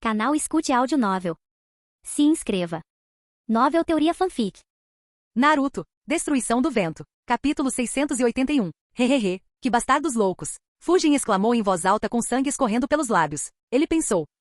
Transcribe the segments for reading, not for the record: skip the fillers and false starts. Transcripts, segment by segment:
Canal Escute Áudio Novel. Se inscreva. Novel Teoria Fanfic. Naruto, Destruição do Vento. Capítulo 681. Hehehe, que bastardos loucos. Fujin exclamou em voz alta com sangue escorrendo pelos lábios. Ele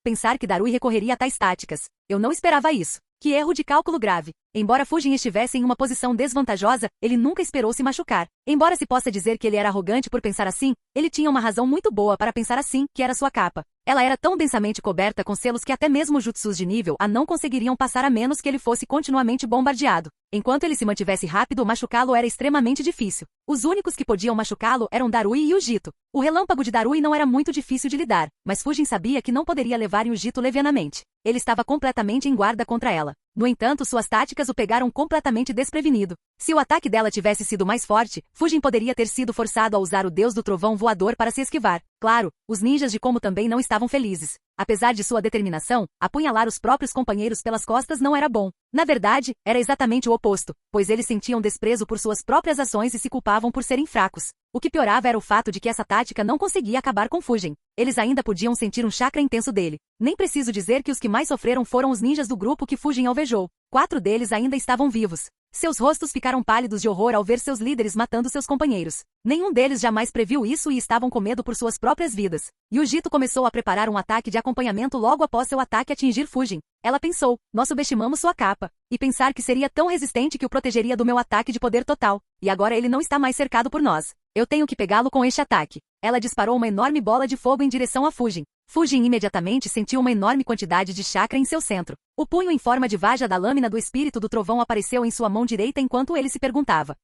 pensar que Darui recorreria a tais táticas. Eu não esperava isso. Que erro de cálculo grave. Embora Fujin estivesse em uma posição desvantajosa, ele nunca esperou se machucar. Embora se possa dizer que ele era arrogante por pensar assim, ele tinha uma razão muito boa para pensar assim, que era sua capa. Ela era tão densamente coberta com selos que até mesmo jutsus de nível A não conseguiriam passar a menos que ele fosse continuamente bombardeado. Enquanto ele se mantivesse rápido, machucá-lo era extremamente difícil. Os únicos que podiam machucá-lo eram Darui e Ujito. O relâmpago de Darui não era muito difícil de lidar, mas Fujin sabia que não poderia levar Ujito levianamente. Ele estava completamente em guarda contra ela. No entanto, suas táticas o pegaram completamente desprevenido. Se o ataque dela tivesse sido mais forte, Fujin poderia ter sido forçado a usar o deus do trovão voador para se esquivar. Claro, os ninjas de Komo também não estavam felizes. Apesar de sua determinação, apunhalar os próprios companheiros pelas costas não era bom. Na verdade, era exatamente o oposto, pois eles sentiam desprezo por suas próprias ações e se culpavam por serem fracos. O que piorava era o fato de que essa tática não conseguia acabar com Fujin. Eles ainda podiam sentir um chakra intenso dele. Nem preciso dizer que os que mais sofreram foram os ninjas do grupo que Fujin alvejou. 4 deles ainda estavam vivos. Seus rostos ficaram pálidos de horror ao ver seus líderes matando seus companheiros. Nenhum deles jamais previu isso e estavam com medo por suas próprias vidas. Ujito começou a preparar um ataque de acompanhamento logo após seu ataque atingir Fujin. Ela pensou, nós subestimamos sua capa. E pensar que seria tão resistente que o protegeria do meu ataque de poder total. E agora ele não está mais cercado por nós. Eu tenho que pegá-lo com este ataque. Ela disparou uma enorme bola de fogo em direção a Fujin. Fujin imediatamente sentiu uma enorme quantidade de chakra em seu centro. O punho em forma de vaja da lâmina do espírito do trovão apareceu em sua mão direita enquanto ele se perguntava.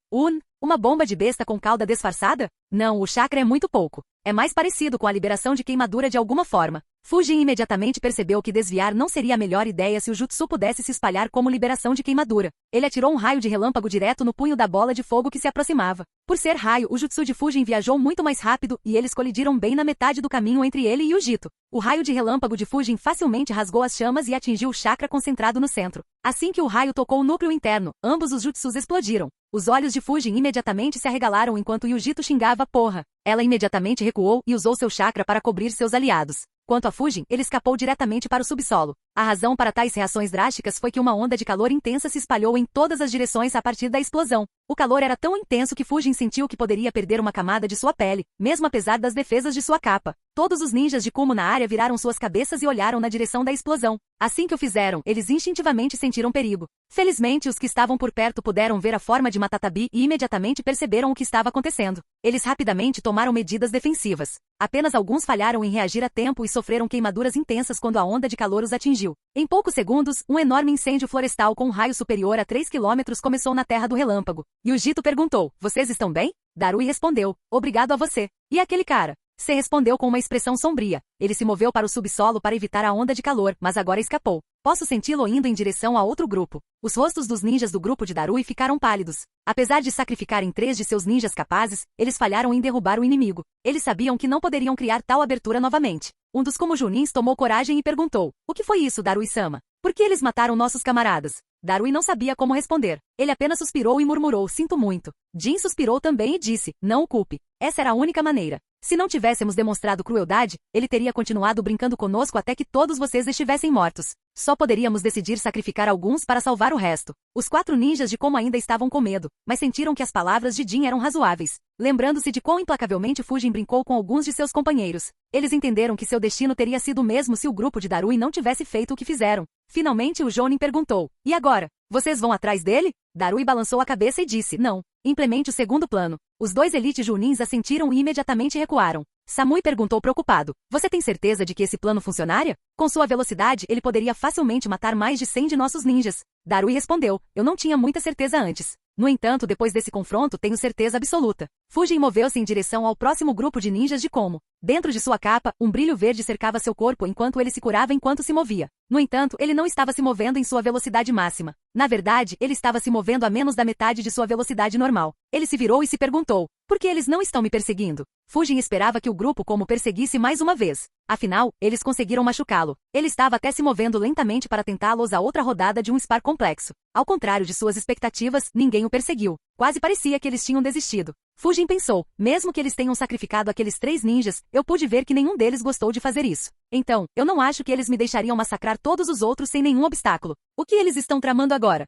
Uma bomba de besta com cauda disfarçada? Não, o chakra é muito pouco. É mais parecido com a liberação de queimadura de alguma forma. Fujin imediatamente percebeu que desviar não seria a melhor ideia se o jutsu pudesse se espalhar como liberação de queimadura. Ele atirou um raio de relâmpago direto no punho da bola de fogo que se aproximava. Por ser raio, o jutsu de Fujin viajou muito mais rápido e eles colidiram bem na metade do caminho entre ele e Ujito. O raio de relâmpago de Fujin facilmente rasgou as chamas e atingiu o chakra concentrado no centro. Assim que o raio tocou o núcleo interno, ambos os jutsus explodiram. Os olhos de Fujin imediatamente se arregalaram enquanto Ujito xingava porra. Ela imediatamente recuou e usou seu chakra para cobrir seus aliados. Quanto a Fujin, ele escapou diretamente para o subsolo. A razão para tais reações drásticas foi que uma onda de calor intensa se espalhou em todas as direções a partir da explosão. O calor era tão intenso que Fujin sentiu que poderia perder uma camada de sua pele, mesmo apesar das defesas de sua capa. Todos os ninjas de Kumo na área viraram suas cabeças e olharam na direção da explosão. Assim que o fizeram, eles instintivamente sentiram perigo. Felizmente, os que estavam por perto puderam ver a forma de Matatabi e imediatamente perceberam o que estava acontecendo. Eles rapidamente tomaram medidas defensivas. Apenas alguns falharam em reagir a tempo e sofreram queimaduras intensas quando a onda de calor os atingiu. Em poucos segundos, um enorme incêndio florestal com um raio superior a 3 quilômetros começou na Terra do Relâmpago. Ujito perguntou, vocês estão bem? Darui respondeu, obrigado a você. E aquele cara? Se respondeu com uma expressão sombria. Ele se moveu para o subsolo para evitar a onda de calor, mas agora escapou. Posso senti-lo indo em direção a outro grupo. Os rostos dos ninjas do grupo de Darui ficaram pálidos. Apesar de sacrificarem 3 de seus ninjas capazes, eles falharam em derrubar o inimigo. Eles sabiam que não poderiam criar tal abertura novamente. Um dos Kumo Junins tomou coragem e perguntou, o que foi isso, Darui-sama? Por que eles mataram nossos camaradas? Darui não sabia como responder. Ele apenas suspirou e murmurou, sinto muito. Jin suspirou também e disse, não o culpe. Essa era a única maneira. Se não tivéssemos demonstrado crueldade, ele teria continuado brincando conosco até que todos vocês estivessem mortos. Só poderíamos decidir sacrificar alguns para salvar o resto. Os 4 ninjas de Komo ainda estavam com medo, mas sentiram que as palavras de Jin eram razoáveis. Lembrando-se de quão implacavelmente Fujin brincou com alguns de seus companheiros. Eles entenderam que seu destino teria sido o mesmo se o grupo de Darui não tivesse feito o que fizeram. Finalmente o Jounin perguntou, e agora? Vocês vão atrás dele? Darui balançou a cabeça e disse, não. Implemente o segundo plano. Os 2 Elite Junins assentiram e imediatamente recuaram. Samui perguntou preocupado, você tem certeza de que esse plano funcionaria? Com sua velocidade, ele poderia facilmente matar mais de 100 de nossos ninjas. Darui respondeu, eu não tinha muita certeza antes. No entanto, depois desse confronto, tenho certeza absoluta. Fujin moveu-se em direção ao próximo grupo de ninjas de Komo. Dentro de sua capa, um brilho verde cercava seu corpo enquanto ele se curava enquanto se movia. No entanto, ele não estava se movendo em sua velocidade máxima. Na verdade, ele estava se movendo a menos da metade de sua velocidade normal. Ele se virou e se perguntou, por que eles não estão me perseguindo? Fujin esperava que o grupo Komo perseguisse mais uma vez. Afinal, eles conseguiram machucá-lo. Ele estava até se movendo lentamente para tentá-los a outra rodada de um spar complexo. Ao contrário de suas expectativas, ninguém o perseguiu. Quase parecia que eles tinham desistido. Fujin pensou, mesmo que eles tenham sacrificado aqueles 3 ninjas, eu pude ver que nenhum deles gostou de fazer isso. Então, eu não acho que eles me deixariam massacrar todos os outros sem nenhum obstáculo. O que eles estão tramando agora?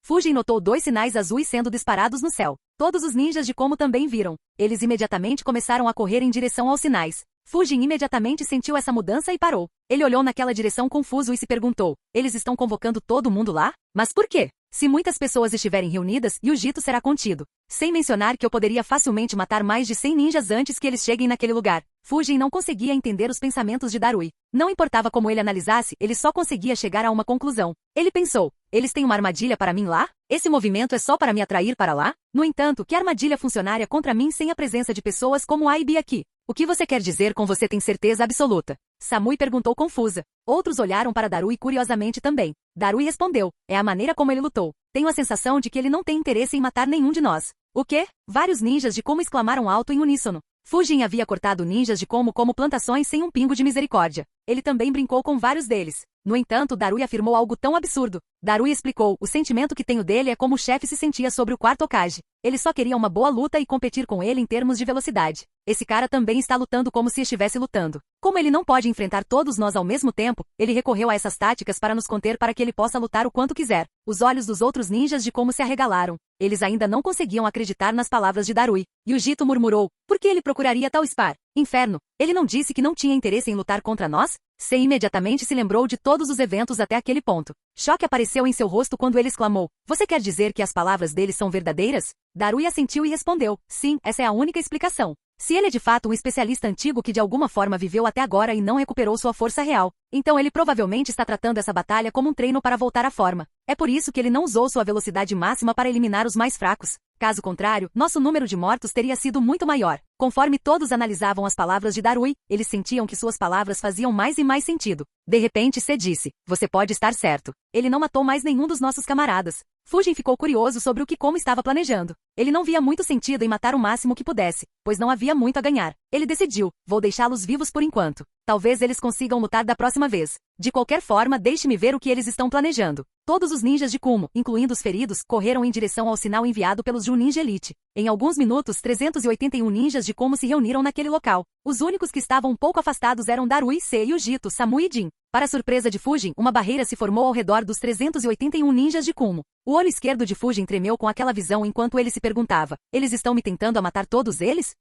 Fujin notou 2 sinais azuis sendo disparados no céu. Todos os ninjas de Como também viram. Eles imediatamente começaram a correr em direção aos sinais. Fujin imediatamente sentiu essa mudança e parou. Ele olhou naquela direção confuso e se perguntou, eles estão convocando todo mundo lá? Mas por quê? Se muitas pessoas estiverem reunidas, Yujito será contido. Sem mencionar que eu poderia facilmente matar mais de 100 ninjas antes que eles cheguem naquele lugar. Fujin não conseguia entender os pensamentos de Darui. Não importava como ele analisasse, ele só conseguia chegar a uma conclusão. Ele pensou, eles têm uma armadilha para mim lá? Esse movimento é só para me atrair para lá? No entanto, que armadilha funcionaria contra mim sem a presença de pessoas como A e B aqui? O que você quer dizer com você tem certeza absoluta? Samui perguntou confusa. Outros olharam para Darui curiosamente também. Darui respondeu, é a maneira como ele lutou. Tenho a sensação de que ele não tem interesse em matar nenhum de nós. O quê? Vários ninjas de Como exclamaram alto em uníssono. Fujin havia cortado ninjas de Como plantações sem um pingo de misericórdia. Ele também brincou com vários deles. No entanto, Darui afirmou algo tão absurdo. Darui explicou, o sentimento que tenho dele é como o chefe se sentia sobre o quarto Hokage. Ele só queria uma boa luta e competir com ele em termos de velocidade. Esse cara também está lutando como se estivesse lutando. Como ele não pode enfrentar todos nós ao mesmo tempo, ele recorreu a essas táticas para nos conter para que ele possa lutar o quanto quiser. Os olhos dos outros ninjas de Como se arregalaram. Eles ainda não conseguiam acreditar nas palavras de Darui. Yujito murmurou, por que ele procuraria tal spar? Inferno, ele não disse que não tinha interesse em lutar contra nós? Sei imediatamente se lembrou de todos os eventos até aquele ponto. Choque apareceu em seu rosto quando ele exclamou, você quer dizer que as palavras dele são verdadeiras? Darui assentiu e respondeu, sim, essa é a única explicação. Se ele é de fato um especialista antigo que de alguma forma viveu até agora e não recuperou sua força real, então ele provavelmente está tratando essa batalha como um treino para voltar à forma. É por isso que ele não usou sua velocidade máxima para eliminar os mais fracos. Caso contrário, nosso número de mortos teria sido muito maior. Conforme todos analisavam as palavras de Darui, eles sentiam que suas palavras faziam mais e mais sentido. De repente, C disse, você pode estar certo. Ele não matou mais nenhum dos nossos camaradas. Fujin ficou curioso sobre o que Como estava planejando. Ele não via muito sentido em matar o máximo que pudesse, pois não havia muito a ganhar. Ele decidiu, vou deixá-los vivos por enquanto. Talvez eles consigam lutar da próxima vez. De qualquer forma, deixe-me ver o que eles estão planejando. Todos os ninjas de Kumo, incluindo os feridos, correram em direção ao sinal enviado pelos Juninja Elite. Em alguns minutos, 381 ninjas de Kumo se reuniram naquele local. Os únicos que estavam um pouco afastados eram Darui, C, Yujito, Samui e Jin. Para surpresa de Fujin, uma barreira se formou ao redor dos 381 ninjas de Kumo. O olho esquerdo de Fujin tremeu com aquela visão enquanto ele se perguntava, eles estão me tentando a matar todos eles?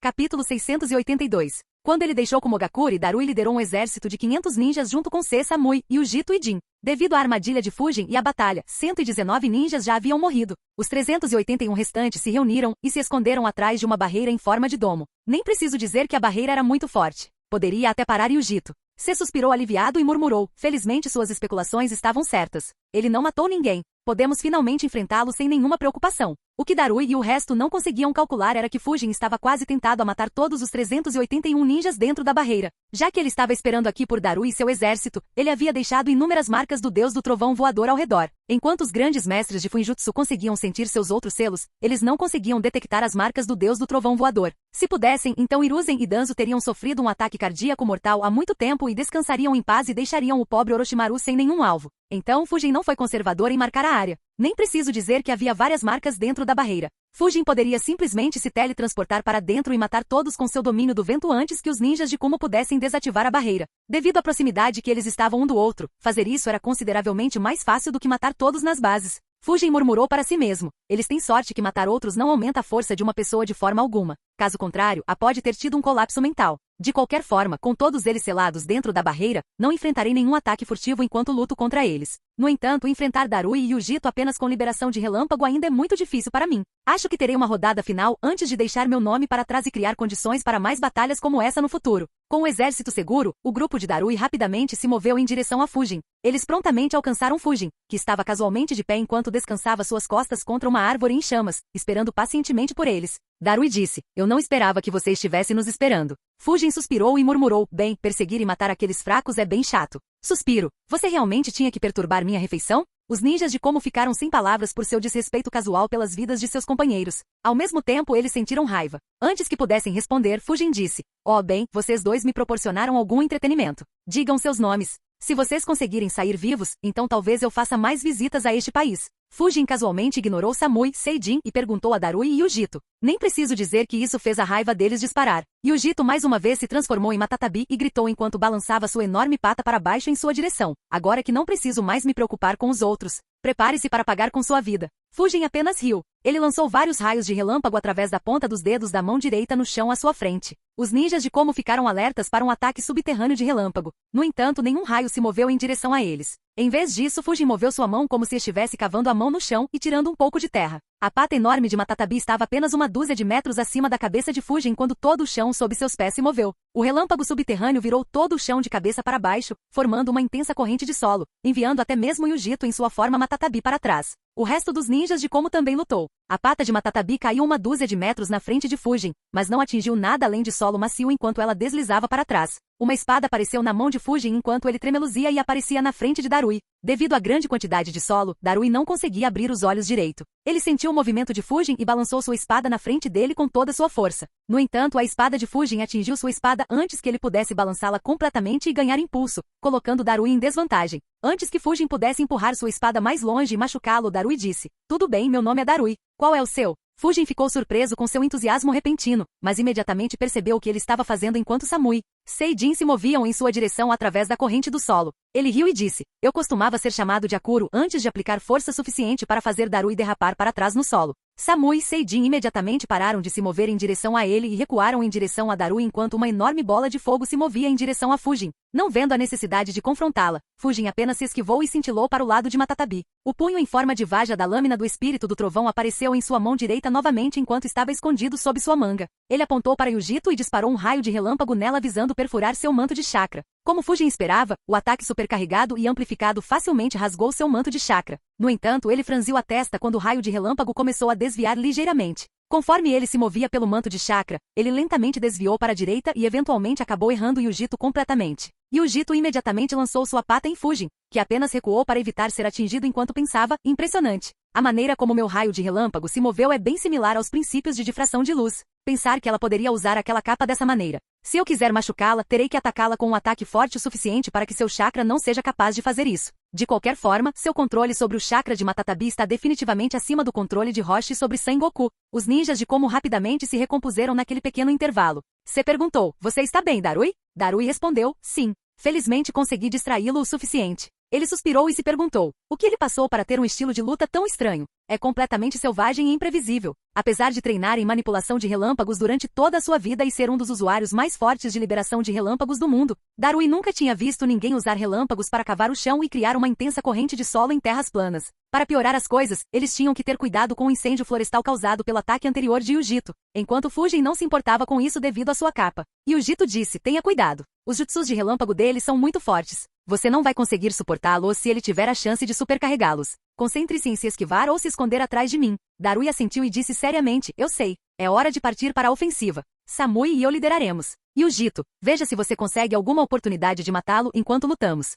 Capítulo 682. Quando ele deixou Kumogakure, Darui liderou um exército de 500 ninjas junto com C, Samui, Yujito e Jin. Devido à armadilha de Fujin e à batalha, 119 ninjas já haviam morrido. Os 381 restantes se reuniram e se esconderam atrás de uma barreira em forma de domo. Nem preciso dizer que a barreira era muito forte. Poderia até parar Yujito. C suspirou aliviado e murmurou, felizmente suas especulações estavam certas. Ele não matou ninguém. Podemos finalmente enfrentá-lo sem nenhuma preocupação. O que Darui e o resto não conseguiam calcular era que Fujin estava quase tentado a matar todos os 381 ninjas dentro da barreira. Já que ele estava esperando aqui por Darui e seu exército, ele havia deixado inúmeras marcas do deus do trovão voador ao redor. Enquanto os grandes mestres de Fuinjutsu conseguiam sentir seus outros selos, eles não conseguiam detectar as marcas do deus do trovão voador. Se pudessem, então Hiruzen e Danzo teriam sofrido um ataque cardíaco mortal há muito tempo e descansariam em paz e deixariam o pobre Orochimaru sem nenhum alvo. Então Fujin não foi conservador em marcar a área. Nem preciso dizer que havia várias marcas dentro da barreira. Fujin poderia simplesmente se teletransportar para dentro e matar todos com seu domínio do vento antes que os ninjas de Kumo pudessem desativar a barreira. Devido à proximidade que eles estavam um do outro, fazer isso era consideravelmente mais fácil do que matar todos nas bases. Fujin murmurou para si mesmo. Eles têm sorte que matar outros não aumenta a força de uma pessoa de forma alguma. Caso contrário, a pode ter tido um colapso mental. De qualquer forma, com todos eles selados dentro da barreira, não enfrentarei nenhum ataque furtivo enquanto luto contra eles. No entanto, enfrentar Darui e Yujito apenas com liberação de relâmpago ainda é muito difícil para mim. Acho que terei uma rodada final antes de deixar meu nome para trás e criar condições para mais batalhas como essa no futuro. Com o exército seguro, o grupo de Darui rapidamente se moveu em direção a Fujin. Eles prontamente alcançaram Fujin, que estava casualmente de pé enquanto descansava suas costas contra uma árvore em chamas, esperando pacientemente por eles. Darui disse, eu não esperava que você estivesse nos esperando. Fujin suspirou e murmurou, bem, perseguir e matar aqueles fracos é bem chato. Suspiro, você realmente tinha que perturbar minha refeição? Os ninjas de Como ficaram sem palavras por seu desrespeito casual pelas vidas de seus companheiros. Ao mesmo tempo, eles sentiram raiva. Antes que pudessem responder, Fujin disse, bem, vocês dois me proporcionaram algum entretenimento. Digam seus nomes. Se vocês conseguirem sair vivos, então talvez eu faça mais visitas a este país. Fujin casualmente ignorou Samui, Seijin e perguntou a Darui e Yujito. Nem preciso dizer que isso fez a raiva deles disparar. Yujito mais uma vez se transformou em Matatabi e gritou enquanto balançava sua enorme pata para baixo em sua direção. Agora que não preciso mais me preocupar com os outros. Prepare-se para pagar com sua vida. Fujin apenas riu. Ele lançou vários raios de relâmpago através da ponta dos dedos da mão direita no chão à sua frente. Os ninjas de Como ficaram alertas para um ataque subterrâneo de relâmpago. No entanto, nenhum raio se moveu em direção a eles. Em vez disso, Fujin moveu sua mão como se estivesse cavando a mão no chão e tirando um pouco de terra. A pata enorme de Matatabi estava apenas uma dúzia de metros acima da cabeça de Fujin quando todo o chão sob seus pés se moveu. O relâmpago subterrâneo virou todo o chão de cabeça para baixo, formando uma intensa corrente de solo, enviando até mesmo Yujito em sua forma Matatabi para trás. O resto dos ninjas de Como também lutou. A pata de Matatabi caiu uma dúzia de metros na frente de Fujin, mas não atingiu nada além de solo macio enquanto ela deslizava para trás. Uma espada apareceu na mão de Fujin enquanto ele tremeluzia e aparecia na frente de Darui. Devido à grande quantidade de solo, Darui não conseguia abrir os olhos direito. Ele sentiu o movimento de Fujin e balançou sua espada na frente dele com toda sua força. No entanto, a espada de Fujin atingiu sua espada antes que ele pudesse balançá-la completamente e ganhar impulso, colocando Darui em desvantagem. Antes que Fujin pudesse empurrar sua espada mais longe e machucá-lo, Darui disse: "Tudo bem, meu nome é Darui. Qual é o seu?" Fujin ficou surpreso com seu entusiasmo repentino, mas imediatamente percebeu o que ele estava fazendo enquanto Samui, Seijin se moviam em sua direção através da corrente do solo. Ele riu e disse: "Eu costumava ser chamado de Akuro antes de aplicar força suficiente para fazer Darui derrapar para trás no solo." Samui e Seijin imediatamente pararam de se mover em direção a ele e recuaram em direção a Darui enquanto uma enorme bola de fogo se movia em direção a Fujin. Não vendo a necessidade de confrontá-la, Fujin apenas se esquivou e cintilou para o lado de Matatabi. O punho em forma de vaja da lâmina do espírito do trovão apareceu em sua mão direita novamente enquanto estava escondido sob sua manga. Ele apontou para Yujito e disparou um raio de relâmpago nela visando perfurar seu manto de chakra. Como Fujin esperava, o ataque supercarregado e amplificado facilmente rasgou seu manto de chakra. No entanto, ele franziu a testa quando o raio de relâmpago começou a desviar ligeiramente. Conforme ele se movia pelo manto de chakra, ele lentamente desviou para a direita e eventualmente acabou errando Yujito completamente. Yujito imediatamente lançou sua pata em Fujin, que apenas recuou para evitar ser atingido enquanto pensava: "Impressionante. A maneira como meu raio de relâmpago se moveu é bem similar aos princípios de difração de luz. Pensar que ela poderia usar aquela capa dessa maneira. Se eu quiser machucá-la, terei que atacá-la com um ataque forte o suficiente para que seu chakra não seja capaz de fazer isso. De qualquer forma, seu controle sobre o chakra de Matatabi está definitivamente acima do controle de Roshi sobre Sengoku." Os ninjas de Como rapidamente se recompuseram naquele pequeno intervalo. Se perguntou: "Você está bem, Darui?" Darui respondeu: "Sim. Felizmente consegui distraí-lo o suficiente." Ele suspirou e se perguntou: o que ele passou para ter um estilo de luta tão estranho? É completamente selvagem e imprevisível. Apesar de treinar em manipulação de relâmpagos durante toda a sua vida e ser um dos usuários mais fortes de liberação de relâmpagos do mundo, Darui nunca tinha visto ninguém usar relâmpagos para cavar o chão e criar uma intensa corrente de solo em terras planas. Para piorar as coisas, eles tinham que ter cuidado com o incêndio florestal causado pelo ataque anterior de Yujito, enquanto Fujin não se importava com isso devido à sua capa. Yujito disse: "Tenha cuidado. Os jutsus de relâmpago dele são muito fortes. Você não vai conseguir suportá-lo se ele tiver a chance de supercarregá-los. Concentre-se em se esquivar ou se esconder atrás de mim." Darui assentiu e disse seriamente: "Eu sei. É hora de partir para a ofensiva. Samui e eu lideraremos. Yujito, veja se você consegue alguma oportunidade de matá-lo enquanto lutamos.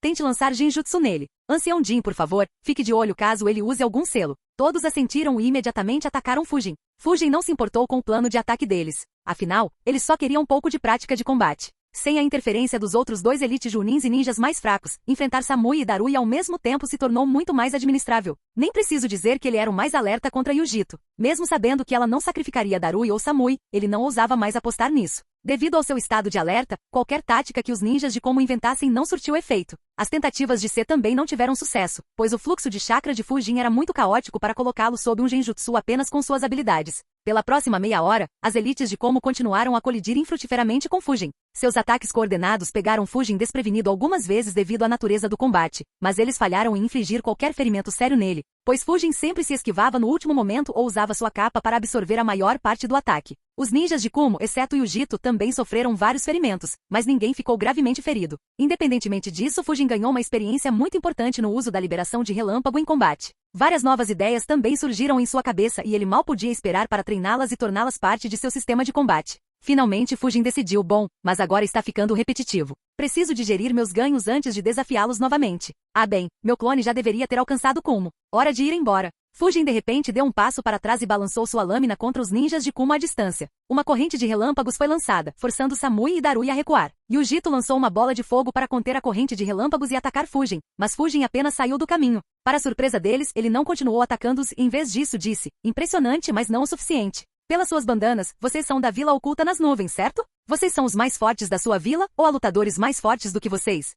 Tente lançar Genjutsu nele. Ancião Jin, por favor, fique de olho caso ele use algum selo." Todos assentiram e imediatamente atacaram Fujin. Fujin não se importou com o plano de ataque deles. Afinal, eles só queriam um pouco de prática de combate. Sem a interferência dos outros dois elites junins e ninjas mais fracos, enfrentar Samui e Darui ao mesmo tempo se tornou muito mais administrável. Nem preciso dizer que ele era o mais alerta contra Yujito. Mesmo sabendo que ela não sacrificaria Darui ou Samui, ele não ousava mais apostar nisso. Devido ao seu estado de alerta, qualquer tática que os ninjas de Como inventassem não surtiu efeito. As tentativas de também não tiveram sucesso, pois o fluxo de chakra de Fujin era muito caótico para colocá-lo sob um genjutsu apenas com suas habilidades. Pela próxima meia hora, as elites de Como continuaram a colidir infrutiferamente com Fujin. Seus ataques coordenados pegaram Fujin desprevenido algumas vezes devido à natureza do combate, mas eles falharam em infligir qualquer ferimento sério nele, pois Fujin sempre se esquivava no último momento ou usava sua capa para absorver a maior parte do ataque. Os ninjas de Como, exceto Yujito, também sofreram vários ferimentos, mas ninguém ficou gravemente ferido. Independentemente disso, Fujin ganhou uma experiência muito importante no uso da liberação de relâmpago em combate. Várias novas ideias também surgiram em sua cabeça e ele mal podia esperar para treiná-las e torná-las parte de seu sistema de combate. Finalmente Fujin decidiu: bom, mas agora está ficando repetitivo. Preciso digerir meus ganhos antes de desafiá-los novamente. Ah bem, meu clone já deveria ter alcançado Como. Hora de ir embora. Fujin de repente deu um passo para trás e balançou sua lâmina contra os ninjas de Kuma à distância. Uma corrente de relâmpagos foi lançada, forçando Samui e Darui a recuar. Yujito lançou uma bola de fogo para conter a corrente de relâmpagos e atacar Fujin, mas Fujin apenas saiu do caminho. Para surpresa deles, ele não continuou atacando-os e em vez disso disse: impressionante, mas não o suficiente. Pelas suas bandanas, vocês são da vila oculta nas nuvens, certo? Vocês são os mais fortes da sua vila, ou há lutadores mais fortes do que vocês?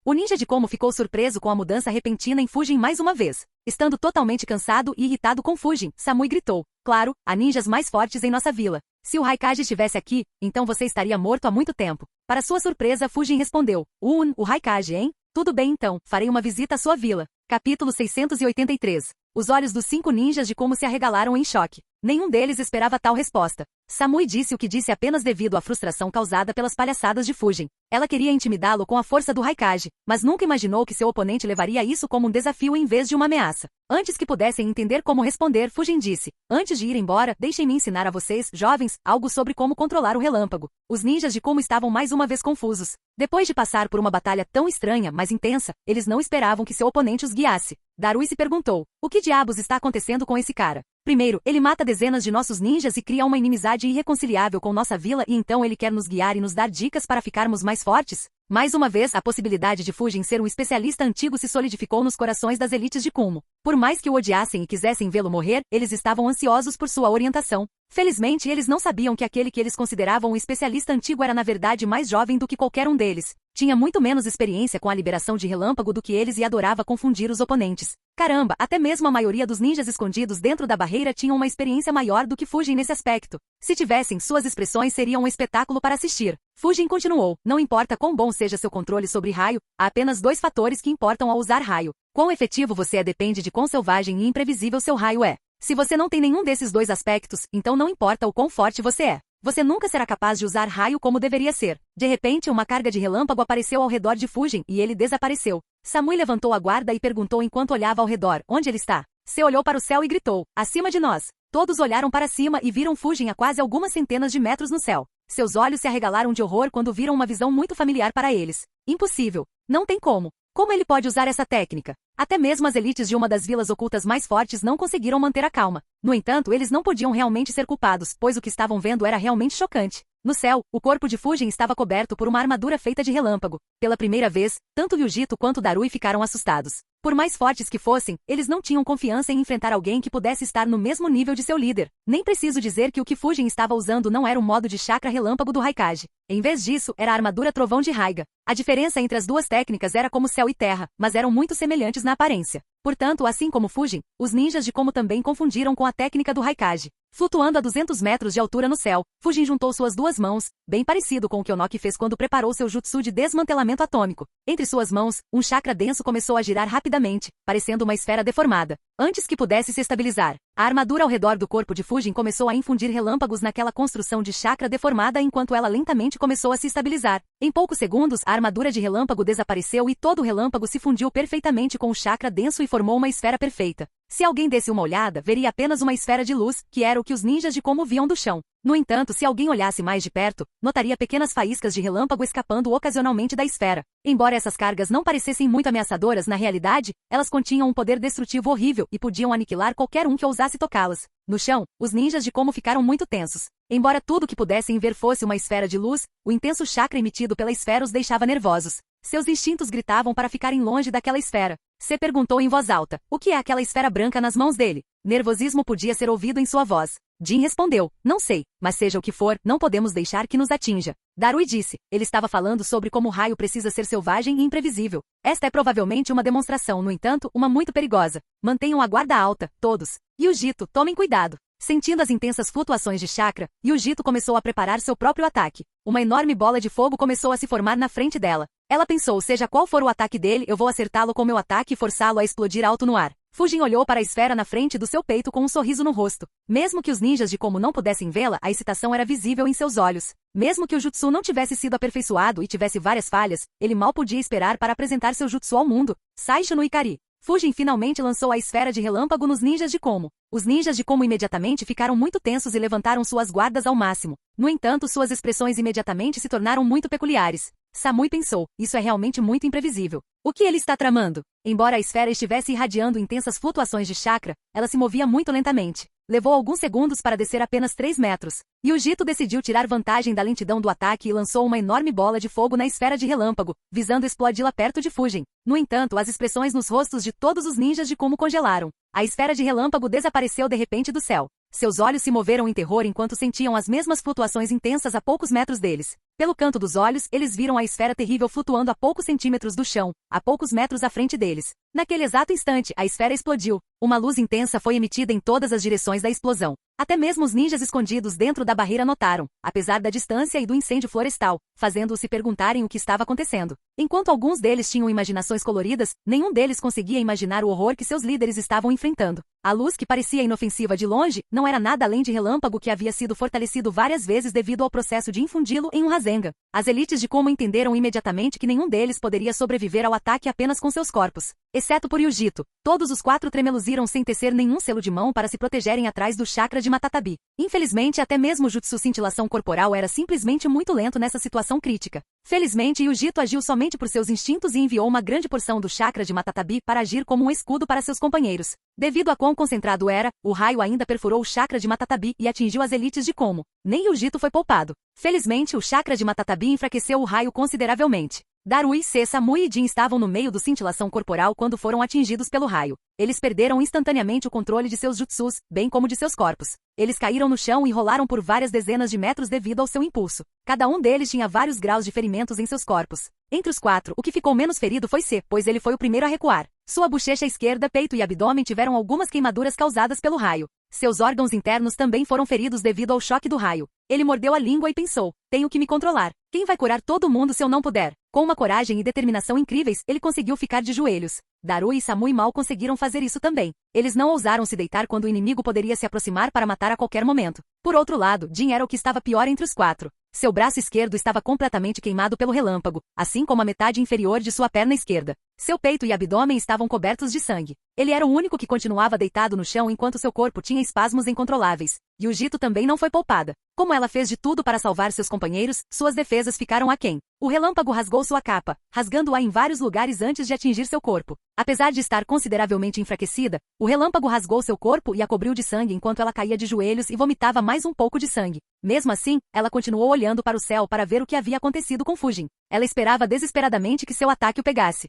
O ninja de Como ficou surpreso com a mudança repentina em Fujin mais uma vez. Estando totalmente cansado e irritado com Fujin, Samui gritou: claro, há ninjas mais fortes em nossa vila. Se o Raikage estivesse aqui, então você estaria morto há muito tempo. Para sua surpresa, Fujin respondeu: o Raikage, hein? Tudo bem então, farei uma visita à sua vila. Capítulo 683. Os olhos dos 5 ninjas de Como se arregalaram em choque. Nenhum deles esperava tal resposta. Samui disse o que disse apenas devido à frustração causada pelas palhaçadas de Fujin. Ela queria intimidá-lo com a força do Raikage, mas nunca imaginou que seu oponente levaria isso como um desafio em vez de uma ameaça. Antes que pudessem entender como responder, Fujin disse: antes de ir embora, deixem-me ensinar a vocês, jovens, algo sobre como controlar o relâmpago. Os ninjas de Como estavam mais uma vez confusos. Depois de passar por uma batalha tão estranha, mas intensa, eles não esperavam que seu oponente os guiasse. Darui se perguntou: o que diabos está acontecendo com esse cara? Primeiro, ele mata dezenas de nossos ninjas e cria uma inimizade irreconciliável com nossa vila e então ele quer nos guiar e nos dar dicas para ficarmos mais fortes? Mais uma vez, a possibilidade de Fujin ser um especialista antigo se solidificou nos corações das elites de Kumo. Por mais que o odiassem e quisessem vê-lo morrer, eles estavam ansiosos por sua orientação. Felizmente, eles não sabiam que aquele que eles consideravam um especialista antigo era na verdade mais jovem do que qualquer um deles. Tinha muito menos experiência com a liberação de relâmpago do que eles e adorava confundir os oponentes. Caramba, até mesmo a maioria dos ninjas escondidos dentro da barreira tinham uma experiência maior do que Fujin nesse aspecto. Se tivessem, suas expressões seriam um espetáculo para assistir. Fujin continuou: não importa quão bom seja seu controle sobre raio, há apenas 2 fatores que importam ao usar raio. Quão efetivo você é depende de quão selvagem e imprevisível seu raio é. Se você não tem nenhum desses 2 aspectos, então não importa o quão forte você é. Você nunca será capaz de usar raio como deveria ser. De repente, uma carga de relâmpago apareceu ao redor de Fujin e ele desapareceu. Samui levantou a guarda e perguntou enquanto olhava ao redor: onde ele está? Se olhou para o céu e gritou: acima de nós. Todos olharam para cima e viram Fujin a quase algumas centenas de metros no céu. Seus olhos se arregalaram de horror quando viram uma visão muito familiar para eles. Impossível. Não tem como. Como ele pode usar essa técnica? Até mesmo as elites de uma das vilas ocultas mais fortes não conseguiram manter a calma. No entanto, eles não podiam realmente ser culpados, pois o que estavam vendo era realmente chocante. No céu, o corpo de Fujin estava coberto por uma armadura feita de relâmpago. Pela primeira vez, tanto Yujito quanto Darui ficaram assustados. Por mais fortes que fossem, eles não tinham confiança em enfrentar alguém que pudesse estar no mesmo nível de seu líder. Nem preciso dizer que o que Fujin estava usando não era o modo de chakra relâmpago do Raikage. Em vez disso, era a armadura trovão de Raiga. A diferença entre as 2 técnicas era como céu e terra, mas eram muito semelhantes na aparência. Portanto, assim como Fujin, os ninjas de Como também confundiram com a técnica do Raikage. Flutuando a 200 metros de altura no céu, Fujin juntou suas 2 mãos, bem parecido com o que Onoki fez quando preparou seu jutsu de desmantelamento atômico. Entre suas mãos, um chakra denso começou a girar rapidamente, parecendo uma esfera deformada. Antes que pudesse se estabilizar, a armadura ao redor do corpo de Fujin começou a infundir relâmpagos naquela construção de chakra deformada enquanto ela lentamente começou a se estabilizar. Em poucos segundos, a armadura de relâmpago desapareceu e todo o relâmpago se fundiu perfeitamente com o chakra denso e formou uma esfera perfeita. Se alguém desse uma olhada, veria apenas uma esfera de luz, que era o que os ninjas de Como viam do chão. No entanto, se alguém olhasse mais de perto, notaria pequenas faíscas de relâmpago escapando ocasionalmente da esfera. Embora essas cargas não parecessem muito ameaçadoras na realidade, elas continham um poder destrutivo horrível e podiam aniquilar qualquer um que ousasse tocá-las. No chão, os ninjas de Como ficaram muito tensos. Embora tudo que pudessem ver fosse uma esfera de luz, o intenso chakra emitido pela esfera os deixava nervosos. Seus instintos gritavam para ficarem longe daquela esfera. Se perguntou em voz alta: o que é aquela esfera branca nas mãos dele? Nervosismo podia ser ouvido em sua voz. Jin respondeu: não sei, mas seja o que for, não podemos deixar que nos atinja. Darui disse: ele estava falando sobre como o raio precisa ser selvagem e imprevisível. Esta é provavelmente uma demonstração, no entanto, uma muito perigosa. Mantenham a guarda alta, todos. Yujito, tomem cuidado. Sentindo as intensas flutuações de chakra, Yujito começou a preparar seu próprio ataque. Uma enorme bola de fogo começou a se formar na frente dela. Ela pensou: seja qual for o ataque dele, eu vou acertá-lo com meu ataque e forçá-lo a explodir alto no ar. Fujin olhou para a esfera na frente do seu peito com um sorriso no rosto. Mesmo que os ninjas de Como não pudessem vê-la, a excitação era visível em seus olhos. Mesmo que o jutsu não tivesse sido aperfeiçoado e tivesse várias falhas, ele mal podia esperar para apresentar seu jutsu ao mundo. Saisho no Ikari. Fujin finalmente lançou a esfera de relâmpago nos ninjas de Como. Os ninjas de Como imediatamente ficaram muito tensos e levantaram suas guardas ao máximo. No entanto, suas expressões imediatamente se tornaram muito peculiares. Samui pensou, isso é realmente muito imprevisível. O que ele está tramando? Embora a esfera estivesse irradiando intensas flutuações de chakra, ela se movia muito lentamente. Levou alguns segundos para descer apenas 3 metros. Yujito decidiu tirar vantagem da lentidão do ataque e lançou uma enorme bola de fogo na esfera de relâmpago, visando explodi-la perto de Fujin. No entanto, as expressões nos rostos de todos os ninjas de Kumo congelaram. A esfera de relâmpago desapareceu de repente do céu. Seus olhos se moveram em terror enquanto sentiam as mesmas flutuações intensas a poucos metros deles. Pelo canto dos olhos, eles viram a esfera terrível flutuando a poucos centímetros do chão, a poucos metros à frente deles. Naquele exato instante, a esfera explodiu. Uma luz intensa foi emitida em todas as direções da explosão. Até mesmo os ninjas escondidos dentro da barreira notaram, apesar da distância e do incêndio florestal, fazendo-os se perguntarem o que estava acontecendo. Enquanto alguns deles tinham imaginações coloridas, nenhum deles conseguia imaginar o horror que seus líderes estavam enfrentando. A luz que parecia inofensiva de longe, não era nada além de relâmpago que havia sido fortalecido várias vezes devido ao processo de infundi-lo em um Rasengan. As elites de Kumo entenderam imediatamente que nenhum deles poderia sobreviver ao ataque apenas com seus corpos. Exceto por Yujito, todos os 4 tremeluziram sem tecer nenhum selo de mão para se protegerem atrás do chakra de Matatabi. Infelizmente, até mesmo o jutsu cintilação corporal era simplesmente muito lento nessa situação crítica. Felizmente, Yujito agiu somente por seus instintos e enviou uma grande porção do chakra de Matatabi para agir como um escudo para seus companheiros. Devido a quão concentrado era, o raio ainda perfurou o chakra de Matatabi e atingiu as elites de Kumo. Nem Yujito foi poupado. Felizmente, o chakra de Matatabi enfraqueceu o raio consideravelmente. Darui, Samui e Jin estavam no meio do cintilação corporal quando foram atingidos pelo raio. Eles perderam instantaneamente o controle de seus jutsus, bem como de seus corpos. Eles caíram no chão e rolaram por várias dezenas de metros devido ao seu impulso. Cada um deles tinha vários graus de ferimentos em seus corpos. Entre os 4, o que ficou menos ferido foi C, pois ele foi o primeiro a recuar. Sua bochecha esquerda, peito e abdômen tiveram algumas queimaduras causadas pelo raio. Seus órgãos internos também foram feridos devido ao choque do raio. Ele mordeu a língua e pensou, tenho que me controlar. Quem vai curar todo mundo se eu não puder? Com uma coragem e determinação incríveis, ele conseguiu ficar de joelhos. Darui e Samui mal conseguiram fazer isso também. Eles não ousaram se deitar quando o inimigo poderia se aproximar para matar a qualquer momento. Por outro lado, Jin era o que estava pior entre os 4. Seu braço esquerdo estava completamente queimado pelo relâmpago, assim como a metade inferior de sua perna esquerda. Seu peito e abdômen estavam cobertos de sangue. Ele era o único que continuava deitado no chão enquanto seu corpo tinha espasmos incontroláveis. Yujito também não foi poupada. Como ela fez de tudo para salvar seus companheiros, suas defesas ficaram aquém. O relâmpago rasgou sua capa, rasgando-a em vários lugares antes de atingir seu corpo. Apesar de estar consideravelmente enfraquecida, o relâmpago rasgou seu corpo e a cobriu de sangue enquanto ela caía de joelhos e vomitava mais um pouco de sangue. Mesmo assim, ela continuou olhando para o céu para ver o que havia acontecido com Fujin. Ela esperava desesperadamente que seu ataque o pegasse.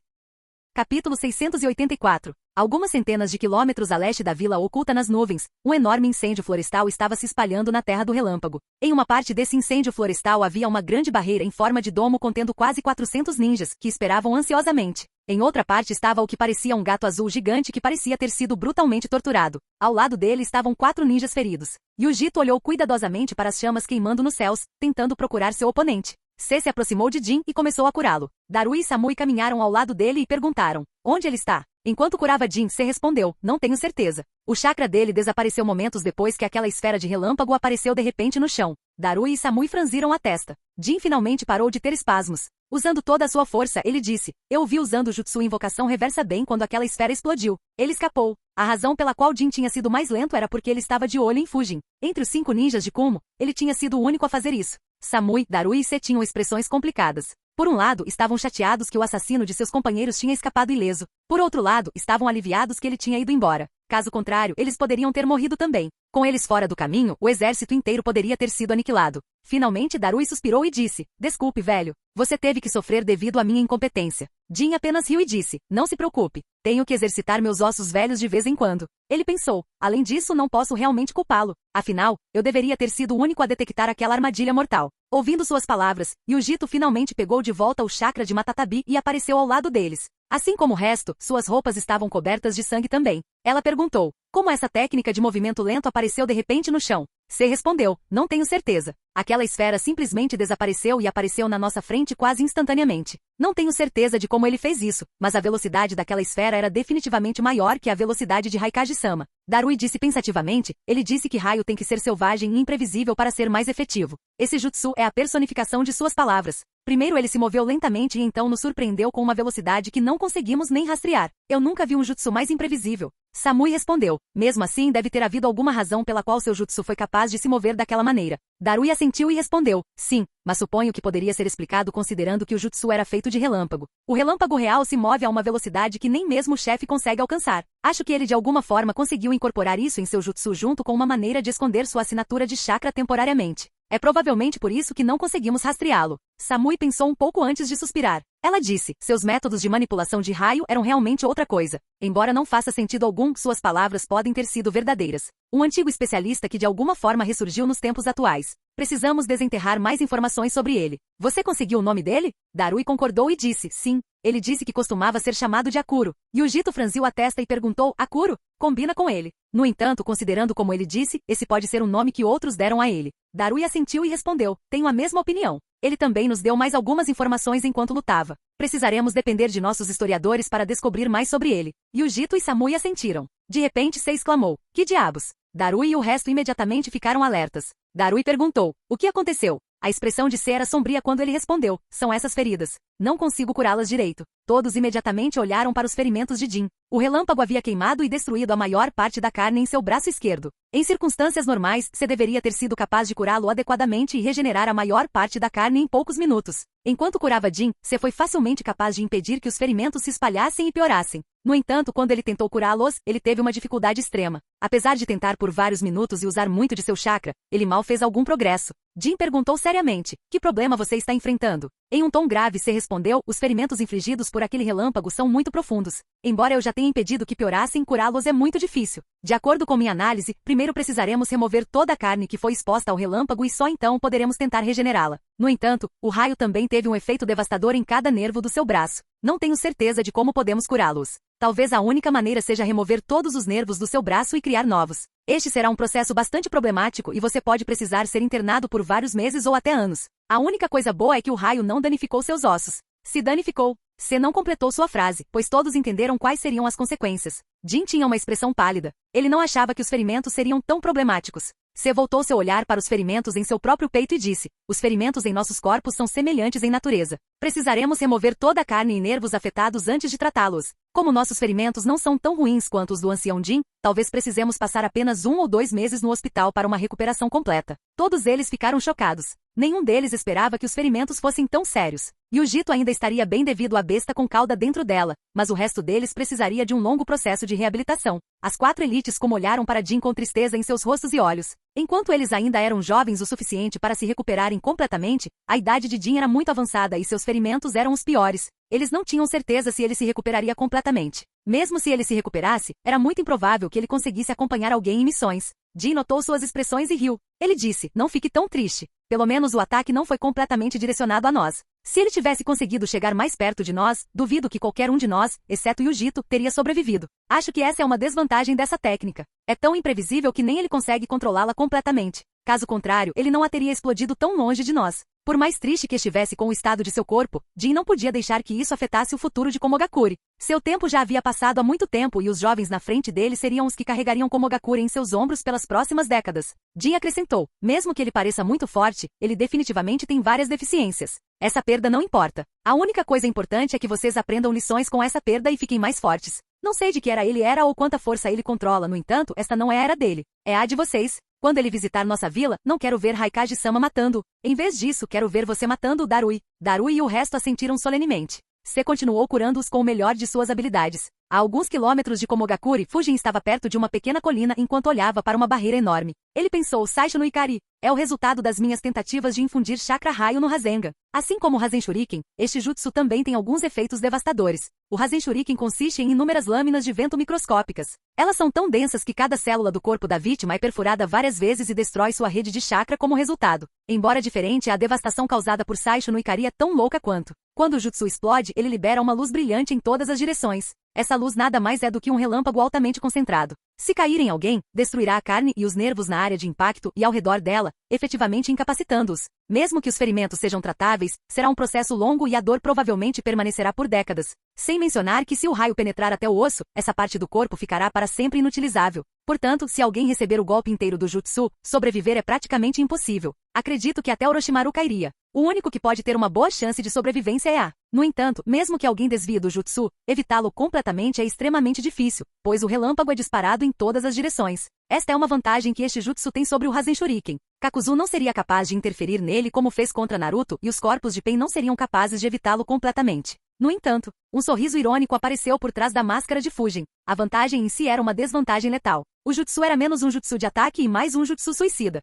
Capítulo 684. Algumas centenas de quilômetros a leste da vila oculta nas nuvens, um enorme incêndio florestal estava se espalhando na terra do relâmpago. Em uma parte desse incêndio florestal havia uma grande barreira em forma de domo contendo quase 400 ninjas, que esperavam ansiosamente. Em outra parte estava o que parecia um gato azul gigante que parecia ter sido brutalmente torturado. Ao lado dele estavam 4 ninjas feridos. Yujito olhou cuidadosamente para as chamas queimando nos céus, tentando procurar seu oponente. C se aproximou de Jin e começou a curá-lo. Darui e Samui caminharam ao lado dele e perguntaram, onde ele está? Enquanto curava Jin, C respondeu, não tenho certeza. O chakra dele desapareceu momentos depois que aquela esfera de relâmpago apareceu de repente no chão. Darui e Samui franziram a testa. Jin finalmente parou de ter espasmos. Usando toda a sua força, ele disse, eu o vi usando o jutsu invocação reversa bem quando aquela esfera explodiu. Ele escapou. A razão pela qual Jin tinha sido mais lento era porque ele estava de olho em Fujin. Entre os 5 ninjas de Kumo, ele tinha sido o único a fazer isso. Samui, Darui e C tinham expressões complicadas. Por um lado, estavam chateados que o assassino de seus companheiros tinha escapado ileso. Por outro lado, estavam aliviados que ele tinha ido embora. Caso contrário, eles poderiam ter morrido também. Com eles fora do caminho, o exército inteiro poderia ter sido aniquilado. Finalmente, Darui suspirou e disse, desculpe, velho. Você teve que sofrer devido à minha incompetência. Jin apenas riu e disse, não se preocupe. Tenho que exercitar meus ossos velhos de vez em quando. Ele pensou, além disso não posso realmente culpá-lo. Afinal, eu deveria ter sido o único a detectar aquela armadilha mortal. Ouvindo suas palavras, Yujito finalmente pegou de volta o chakra de Matatabi e apareceu ao lado deles. Assim como o resto, suas roupas estavam cobertas de sangue também. Ela perguntou, como essa técnica de movimento lento apareceu de repente no chão? C respondeu, não tenho certeza. Aquela esfera simplesmente desapareceu e apareceu na nossa frente quase instantaneamente. Não tenho certeza de como ele fez isso, mas a velocidade daquela esfera era definitivamente maior que a velocidade de Raikage-sama. Darui disse pensativamente, ele disse que raio tem que ser selvagem e imprevisível para ser mais efetivo. Esse jutsu é a personificação de suas palavras. Primeiro ele se moveu lentamente e então nos surpreendeu com uma velocidade que não conseguimos nem rastrear. Eu nunca vi um jutsu mais imprevisível. Samui respondeu. Mesmo assim, deve ter havido alguma razão pela qual seu jutsu foi capaz de se mover daquela maneira. Darui assentiu e respondeu. Sim, mas suponho que poderia ser explicado considerando que o jutsu era feito de relâmpago. O relâmpago real se move a uma velocidade que nem mesmo o chefe consegue alcançar. Acho que ele de alguma forma conseguiu incorporar isso em seu jutsu junto com uma maneira de esconder sua assinatura de chakra temporariamente. É provavelmente por isso que não conseguimos rastreá-lo. Samui pensou um pouco antes de suspirar. Ela disse, seus métodos de manipulação de raio eram realmente outra coisa. Embora não faça sentido algum, suas palavras podem ter sido verdadeiras. Um antigo especialista que de alguma forma ressurgiu nos tempos atuais. Precisamos desenterrar mais informações sobre ele. Você conseguiu o nome dele? Darui concordou e disse, sim. Ele disse que costumava ser chamado de Akuro. Yujito franziu a testa e perguntou, Akuro? Combina com ele. No entanto, considerando como ele disse, esse pode ser um nome que outros deram a ele. Darui assentiu e respondeu, tenho a mesma opinião. Ele também nos deu mais algumas informações enquanto lutava. Precisaremos depender de nossos historiadores para descobrir mais sobre ele. Yujito e Samui assentiram. De repente, Se exclamou, que diabos? Darui e o resto imediatamente ficaram alertas. Darui perguntou, o que aconteceu? A expressão de Se era sombria quando ele respondeu, são essas feridas. Não consigo curá-las direito. Todos imediatamente olharam para os ferimentos de Jin. O relâmpago havia queimado e destruído a maior parte da carne em seu braço esquerdo. Em circunstâncias normais, Se deveria ter sido capaz de curá-lo adequadamente e regenerar a maior parte da carne em poucos minutos. Enquanto curava Jin, Se foi facilmente capaz de impedir que os ferimentos se espalhassem e piorassem. No entanto, quando ele tentou curá-los, ele teve uma dificuldade extrema. Apesar de tentar por vários minutos e usar muito de seu chakra, ele mal fez algum progresso. Jin perguntou seriamente, que problema você está enfrentando? Em um tom grave, Se respondeu, os ferimentos infligidos por aquele relâmpago são muito profundos. Embora eu já tenha impedido que piorassem, curá-los é muito difícil. De acordo com minha análise, primeiro precisaremos remover toda a carne que foi exposta ao relâmpago e só então poderemos tentar regenerá-la. No entanto, o raio também teve um efeito devastador em cada nervo do seu braço. Não tenho certeza de como podemos curá-los. Talvez a única maneira seja remover todos os nervos do seu braço e criar novos. Este será um processo bastante problemático e você pode precisar ser internado por vários meses ou até anos. A única coisa boa é que o raio não danificou seus ossos. Se danificou, Se não completou sua frase, pois todos entenderam quais seriam as consequências. Jin tinha uma expressão pálida. Ele não achava que os ferimentos seriam tão problemáticos. Se voltou seu olhar para os ferimentos em seu próprio peito e disse, os ferimentos em nossos corpos são semelhantes em natureza. Precisaremos remover toda a carne e nervos afetados antes de tratá-los. Como nossos ferimentos não são tão ruins quanto os do ancião Jin, talvez precisemos passar apenas 1 ou 2 meses no hospital para uma recuperação completa. Todos eles ficaram chocados. Nenhum deles esperava que os ferimentos fossem tão sérios. Yujito ainda estaria bem devido à besta com cauda dentro dela, mas o resto deles precisaria de um longo processo de reabilitação. As 4 elites como olharam para Jin com tristeza em seus rostos e olhos. Enquanto eles ainda eram jovens o suficiente para se recuperarem completamente, a idade de Jin era muito avançada e seus ferimentos eram os piores. Eles não tinham certeza se ele se recuperaria completamente. Mesmo se ele se recuperasse, era muito improvável que ele conseguisse acompanhar alguém em missões. Jin notou suas expressões e riu. Ele disse, não fique tão triste. Pelo menos o ataque não foi completamente direcionado a nós. Se ele tivesse conseguido chegar mais perto de nós, duvido que qualquer um de nós, exceto Yujito, teria sobrevivido. Acho que essa é uma desvantagem dessa técnica. É tão imprevisível que nem ele consegue controlá-la completamente. Caso contrário, ele não a teria explodido tão longe de nós. Por mais triste que estivesse com o estado de seu corpo, Jin não podia deixar que isso afetasse o futuro de Komogakure. Seu tempo já havia passado há muito tempo e os jovens na frente dele seriam os que carregariam Komogakure em seus ombros pelas próximas décadas. Jin acrescentou, mesmo que ele pareça muito forte, ele definitivamente tem várias deficiências. Essa perda não importa. A única coisa importante é que vocês aprendam lições com essa perda e fiquem mais fortes. Não sei de que era ele era ou quanta força ele controla, no entanto, esta não é a era dele. É a de vocês. Quando ele visitar nossa vila, não quero ver Raikage-sama matando-o. Em vez disso, quero ver você matando o Darui. Darui e o resto assentiram solenemente. Se continuou curando-os com o melhor de suas habilidades. A alguns quilômetros de Komogakure, Fujin estava perto de uma pequena colina enquanto olhava para uma barreira enorme. Ele pensou, Saisho no Ikari. É o resultado das minhas tentativas de infundir chakra raio no Rasengan. Assim como o Rasen Shuriken, este jutsu também tem alguns efeitos devastadores. O Rasen Shuriken consiste em inúmeras lâminas de vento microscópicas. Elas são tão densas que cada célula do corpo da vítima é perfurada várias vezes e destrói sua rede de chakra como resultado. Embora diferente, a devastação causada por Saisho no Ikari é tão louca quanto. Quando o jutsu explode, ele libera uma luz brilhante em todas as direções. Essa luz nada mais é do que um relâmpago altamente concentrado. Se cair em alguém, destruirá a carne e os nervos na área de impacto e ao redor dela, efetivamente incapacitando-os. Mesmo que os ferimentos sejam tratáveis, será um processo longo e a dor provavelmente permanecerá por décadas. Sem mencionar que se o raio penetrar até o osso, essa parte do corpo ficará para sempre inutilizável. Portanto, se alguém receber o golpe inteiro do jutsu, sobreviver é praticamente impossível. Acredito que até Orochimaru cairia. O único que pode ter uma boa chance de sobrevivência é a. No entanto, mesmo que alguém desvie do jutsu, evitá-lo completamente é extremamente difícil, pois o relâmpago é disparado em todas as direções. Esta é uma vantagem que este jutsu tem sobre o Rasen Shuriken. Kakuzu não seria capaz de interferir nele como fez contra Naruto e os corpos de Pain não seriam capazes de evitá-lo completamente. No entanto, um sorriso irônico apareceu por trás da máscara de Fujin. A vantagem em si era uma desvantagem letal. O jutsu era menos um jutsu de ataque e mais um jutsu suicida.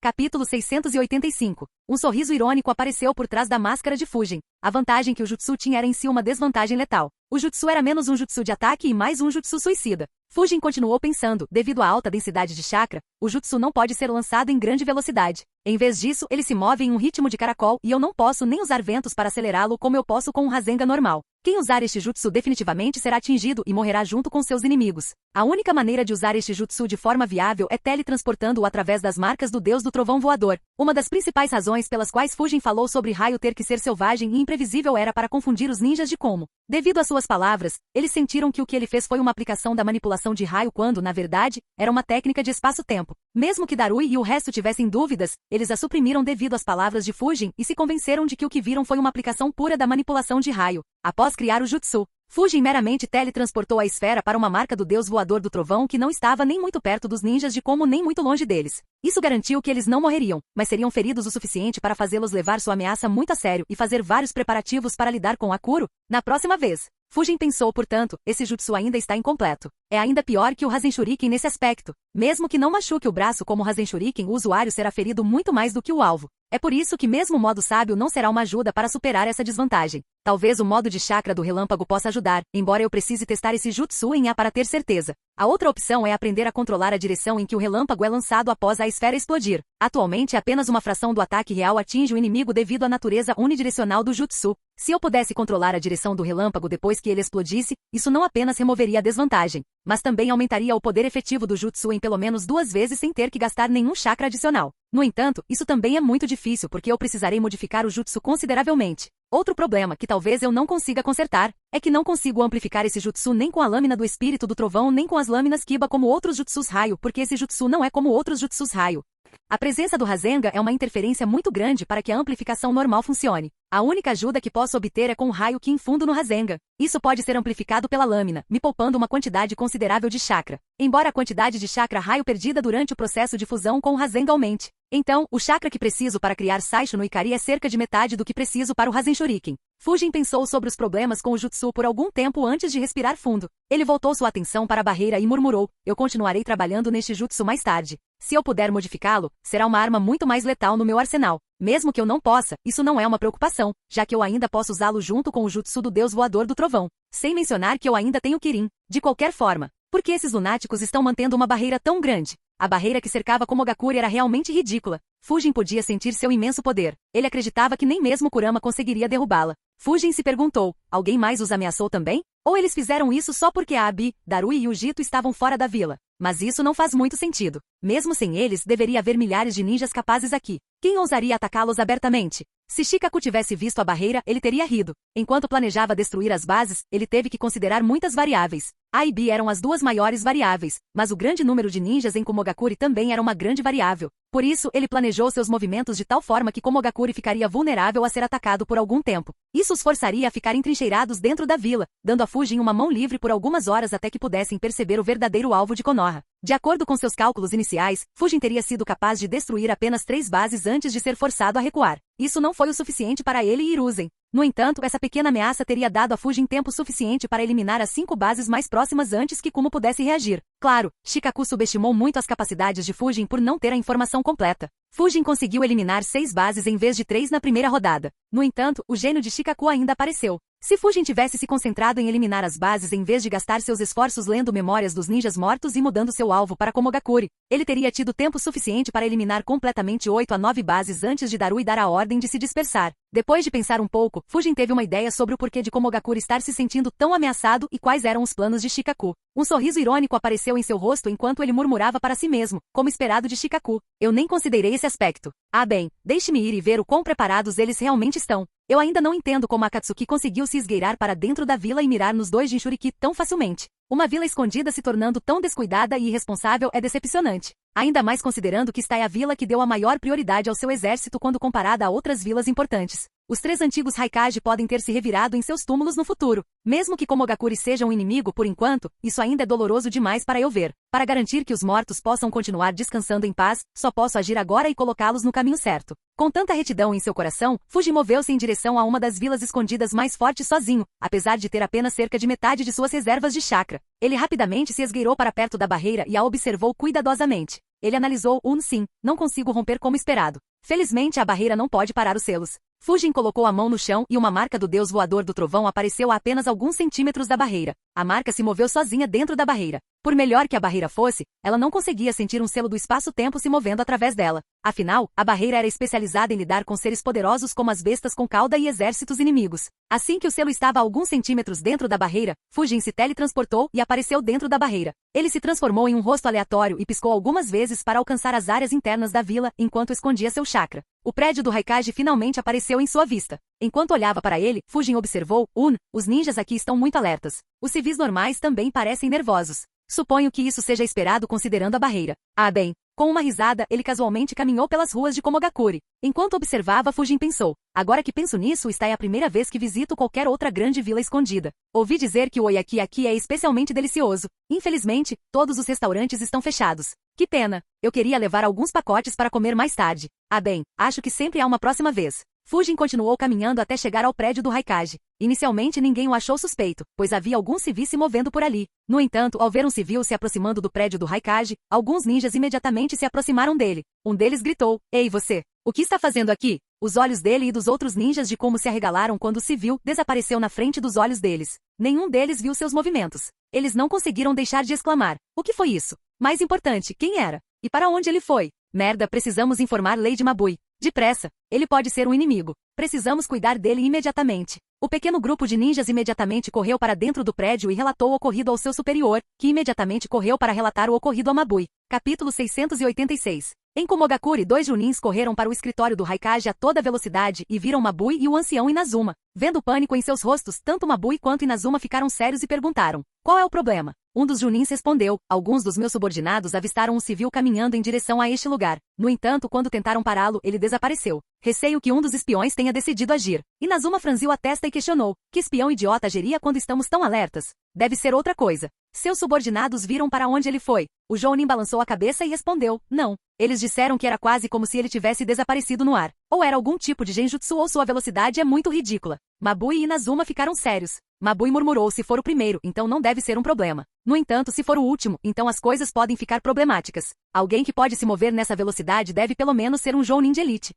Capítulo 685. Um sorriso irônico apareceu por trás da máscara de Fujin. A vantagem que o jutsu tinha era em si uma desvantagem letal. O jutsu era menos um jutsu de ataque e mais um jutsu suicida. Fujin continuou pensando, devido à alta densidade de chakra, o jutsu não pode ser lançado em grande velocidade. Em vez disso, ele se move em um ritmo de caracol e eu não posso nem usar ventos para acelerá-lo como eu posso com um Rasengan normal. Quem usar este jutsu definitivamente será atingido e morrerá junto com seus inimigos. A única maneira de usar este jutsu de forma viável é teletransportando-o através das marcas do deus do trovão voador. Uma das principais razões pelas quais Fujin falou sobre Raio ter que ser selvagem e imprevisível era para confundir os ninjas de Komo. Devido às suas palavras, eles sentiram que o que ele fez foi uma aplicação da manipulação de raio quando, na verdade, era uma técnica de espaço-tempo. Mesmo que Darui e o resto tivessem dúvidas, eles a suprimiram devido às palavras de Fujin e se convenceram de que o que viram foi uma aplicação pura da manipulação de raio. Após criar o jutsu, Fujin meramente teletransportou a esfera para uma marca do deus voador do trovão que não estava nem muito perto dos ninjas de Komo nem muito longe deles. Isso garantiu que eles não morreriam, mas seriam feridos o suficiente para fazê-los levar sua ameaça muito a sério e fazer vários preparativos para lidar com Akuro na próxima vez. Fujin pensou, portanto, esse jutsu ainda está incompleto. É ainda pior que o Rasen Shuriken nesse aspecto. Mesmo que não machuque o braço como o Rasen Shuriken, o usuário será ferido muito mais do que o alvo. É por isso que mesmo o modo sábio não será uma ajuda para superar essa desvantagem. Talvez o modo de chakra do relâmpago possa ajudar, embora eu precise testar esse jutsu em A para ter certeza. A outra opção é aprender a controlar a direção em que o relâmpago é lançado após a esfera explodir. Atualmente, apenas uma fração do ataque real atinge o inimigo devido à natureza unidirecional do jutsu. Se eu pudesse controlar a direção do relâmpago depois que ele explodisse, isso não apenas removeria a desvantagem, mas também aumentaria o poder efetivo do jutsu em pelo menos 2 vezes sem ter que gastar nenhum chakra adicional. No entanto, isso também é muito difícil porque eu precisarei modificar o jutsu consideravelmente. Outro problema, que talvez eu não consiga consertar, é que não consigo amplificar esse jutsu nem com a lâmina do espírito do trovão nem com as lâminas Kiba como outros jutsus raio, porque esse jutsu não é como outros jutsus raio. A presença do Rasengan é uma interferência muito grande para que a amplificação normal funcione. A única ajuda que posso obter é com o raio que infundo no Rasengan. Isso pode ser amplificado pela lâmina, me poupando uma quantidade considerável de chakra. Embora a quantidade de chakra raio perdida durante o processo de fusão com o Rasengan aumente. Então, o chakra que preciso para criar Saisho no Ikari é cerca de metade do que preciso para o Rasen Shuriken. Fujin pensou sobre os problemas com o jutsu por algum tempo antes de respirar fundo. Ele voltou sua atenção para a barreira e murmurou, eu continuarei trabalhando neste jutsu mais tarde. Se eu puder modificá-lo, será uma arma muito mais letal no meu arsenal. Mesmo que eu não possa, isso não é uma preocupação, já que eu ainda posso usá-lo junto com o jutsu do deus voador do trovão. Sem mencionar que eu ainda tenho Kirin. De qualquer forma, por que esses lunáticos estão mantendo uma barreira tão grande? A barreira que cercava Komogakure era realmente ridícula. Fujin podia sentir seu imenso poder. Ele acreditava que nem mesmo Kurama conseguiria derrubá-la. Fujin se perguntou, alguém mais os ameaçou também? Ou eles fizeram isso só porque a Abi, Darui e o Jito estavam fora da vila? Mas isso não faz muito sentido. Mesmo sem eles, deveria haver milhares de ninjas capazes aqui. Quem ousaria atacá-los abertamente? Se Shikaku tivesse visto a barreira, ele teria rido. Enquanto planejava destruir as bases, ele teve que considerar muitas variáveis. A e B eram as duas maiores variáveis, mas o grande número de ninjas em Komogakure também era uma grande variável. Por isso, ele planejou seus movimentos de tal forma que Komogakure ficaria vulnerável a ser atacado por algum tempo. Isso os forçaria a ficar entrincheirados dentro da vila, dando a Fujin uma mão livre por algumas horas até que pudessem perceber o verdadeiro alvo de Konoha. De acordo com seus cálculos iniciais, Fujin teria sido capaz de destruir apenas 3 bases antes de ser forçado a recuar. Isso não foi o suficiente para ele e Hiruzen. No entanto, essa pequena ameaça teria dado a Fujin tempo suficiente para eliminar as 5 bases mais próximas antes que Kumo pudesse reagir. Claro, Shikaku subestimou muito as capacidades de Fujin por não ter a informação completa. Fujin conseguiu eliminar 6 bases em vez de 3 na primeira rodada. No entanto, o gênio de Shikaku ainda apareceu. Se Fujin tivesse se concentrado em eliminar as bases em vez de gastar seus esforços lendo memórias dos ninjas mortos e mudando seu alvo para Komogakure, ele teria tido tempo suficiente para eliminar completamente 8 a 9 bases antes de Darui dar a ordem de se dispersar. Depois de pensar um pouco, Fujin teve uma ideia sobre o porquê de Komogakure estar se sentindo tão ameaçado e quais eram os planos de Shikaku. Um sorriso irônico apareceu em seu rosto enquanto ele murmurava para si mesmo, como esperado de Shikaku. Eu nem considerei esse aspecto. Ah bem, deixe-me ir e ver o quão preparados eles realmente estão. Eu ainda não entendo como Akatsuki conseguiu se esgueirar para dentro da vila e mirar nos 2 Jinchuriki tão facilmente. Uma vila escondida se tornando tão descuidada e irresponsável é decepcionante. Ainda mais considerando que esta é a vila que deu a maior prioridade ao seu exército quando comparada a outras vilas importantes. Os 3 antigos Raikage podem ter se revirado em seus túmulos no futuro. Mesmo que Komogakure seja um inimigo por enquanto, isso ainda é doloroso demais para eu ver. Para garantir que os mortos possam continuar descansando em paz, só posso agir agora e colocá-los no caminho certo. Com tanta retidão em seu coração, Fuji moveu-se em direção a uma das vilas escondidas mais fortes sozinho, apesar de ter apenas cerca de metade de suas reservas de chakra. Ele rapidamente se esgueirou para perto da barreira e a observou cuidadosamente. Ele analisou, sim, não consigo romper como esperado. Felizmente a barreira não pode parar os selos. Fujin colocou a mão no chão e uma marca do deus voador do trovão apareceu a apenas alguns centímetros da barreira. A marca se moveu sozinha dentro da barreira. Por melhor que a barreira fosse, ela não conseguia sentir um selo do espaço-tempo se movendo através dela. Afinal, a barreira era especializada em lidar com seres poderosos como as bestas com cauda e exércitos inimigos. Assim que o selo estava a alguns centímetros dentro da barreira, Fujin se teletransportou e apareceu dentro da barreira. Ele se transformou em um rosto aleatório e piscou algumas vezes para alcançar as áreas internas da vila enquanto escondia seu chakra. O prédio do Raikage finalmente apareceu em sua vista. Enquanto olhava para ele, Fujin observou, os ninjas aqui estão muito alertas. Os civis normais também parecem nervosos. Suponho que isso seja esperado considerando a barreira. Ah bem, com uma risada, ele casualmente caminhou pelas ruas de Komogakure. Enquanto observava, Fujin pensou, agora que penso nisso, esta é a primeira vez que visito qualquer outra grande vila escondida. Ouvi dizer que o oyaki aqui é especialmente delicioso. Infelizmente, todos os restaurantes estão fechados. Que pena, eu queria levar alguns pacotes para comer mais tarde. Ah bem, acho que sempre há uma próxima vez. Fujin continuou caminhando até chegar ao prédio do Raikage. Inicialmente ninguém o achou suspeito, pois havia alguns civis se movendo por ali. No entanto, ao ver um civil se aproximando do prédio do Raikage, alguns ninjas imediatamente se aproximaram dele. Um deles gritou, ei você, o que está fazendo aqui? Os olhos dele e dos outros ninjas de como se arregalaram quando o civil desapareceu na frente dos olhos deles. Nenhum deles viu seus movimentos. Eles não conseguiram deixar de exclamar, o que foi isso? Mais importante, quem era? E para onde ele foi? Merda, precisamos informar Lady Mabui. Depressa, ele pode ser um inimigo. Precisamos cuidar dele imediatamente. O pequeno grupo de ninjas imediatamente correu para dentro do prédio e relatou o ocorrido ao seu superior, que imediatamente correu para relatar o ocorrido a Mabui. Capítulo 686. Em Komogakure, 2 junins correram para o escritório do Raikage a toda velocidade e viram Mabui e o ancião Inazuma. Vendo o pânico em seus rostos, tanto Mabui quanto Inazuma ficaram sérios e perguntaram, qual é o problema? Um dos junins respondeu, alguns dos meus subordinados avistaram um civil caminhando em direção a este lugar. No entanto, quando tentaram pará-lo, ele desapareceu. Receio que um dos espiões tenha decidido agir. Inazuma franziu a testa e questionou, que espião idiota agiria quando estamos tão alertas? Deve ser outra coisa. Seus subordinados viram para onde ele foi. O jounin balançou a cabeça e respondeu, não. Eles disseram que era quase como se ele tivesse desaparecido no ar. Ou era algum tipo de genjutsu ou sua velocidade é muito ridícula. Mabui e Inazuma ficaram sérios. Mabui murmurou, se for o primeiro, então não deve ser um problema. No entanto, se for o último, então as coisas podem ficar problemáticas. Alguém que pode se mover nessa velocidade deve pelo menos ser um jounin de elite.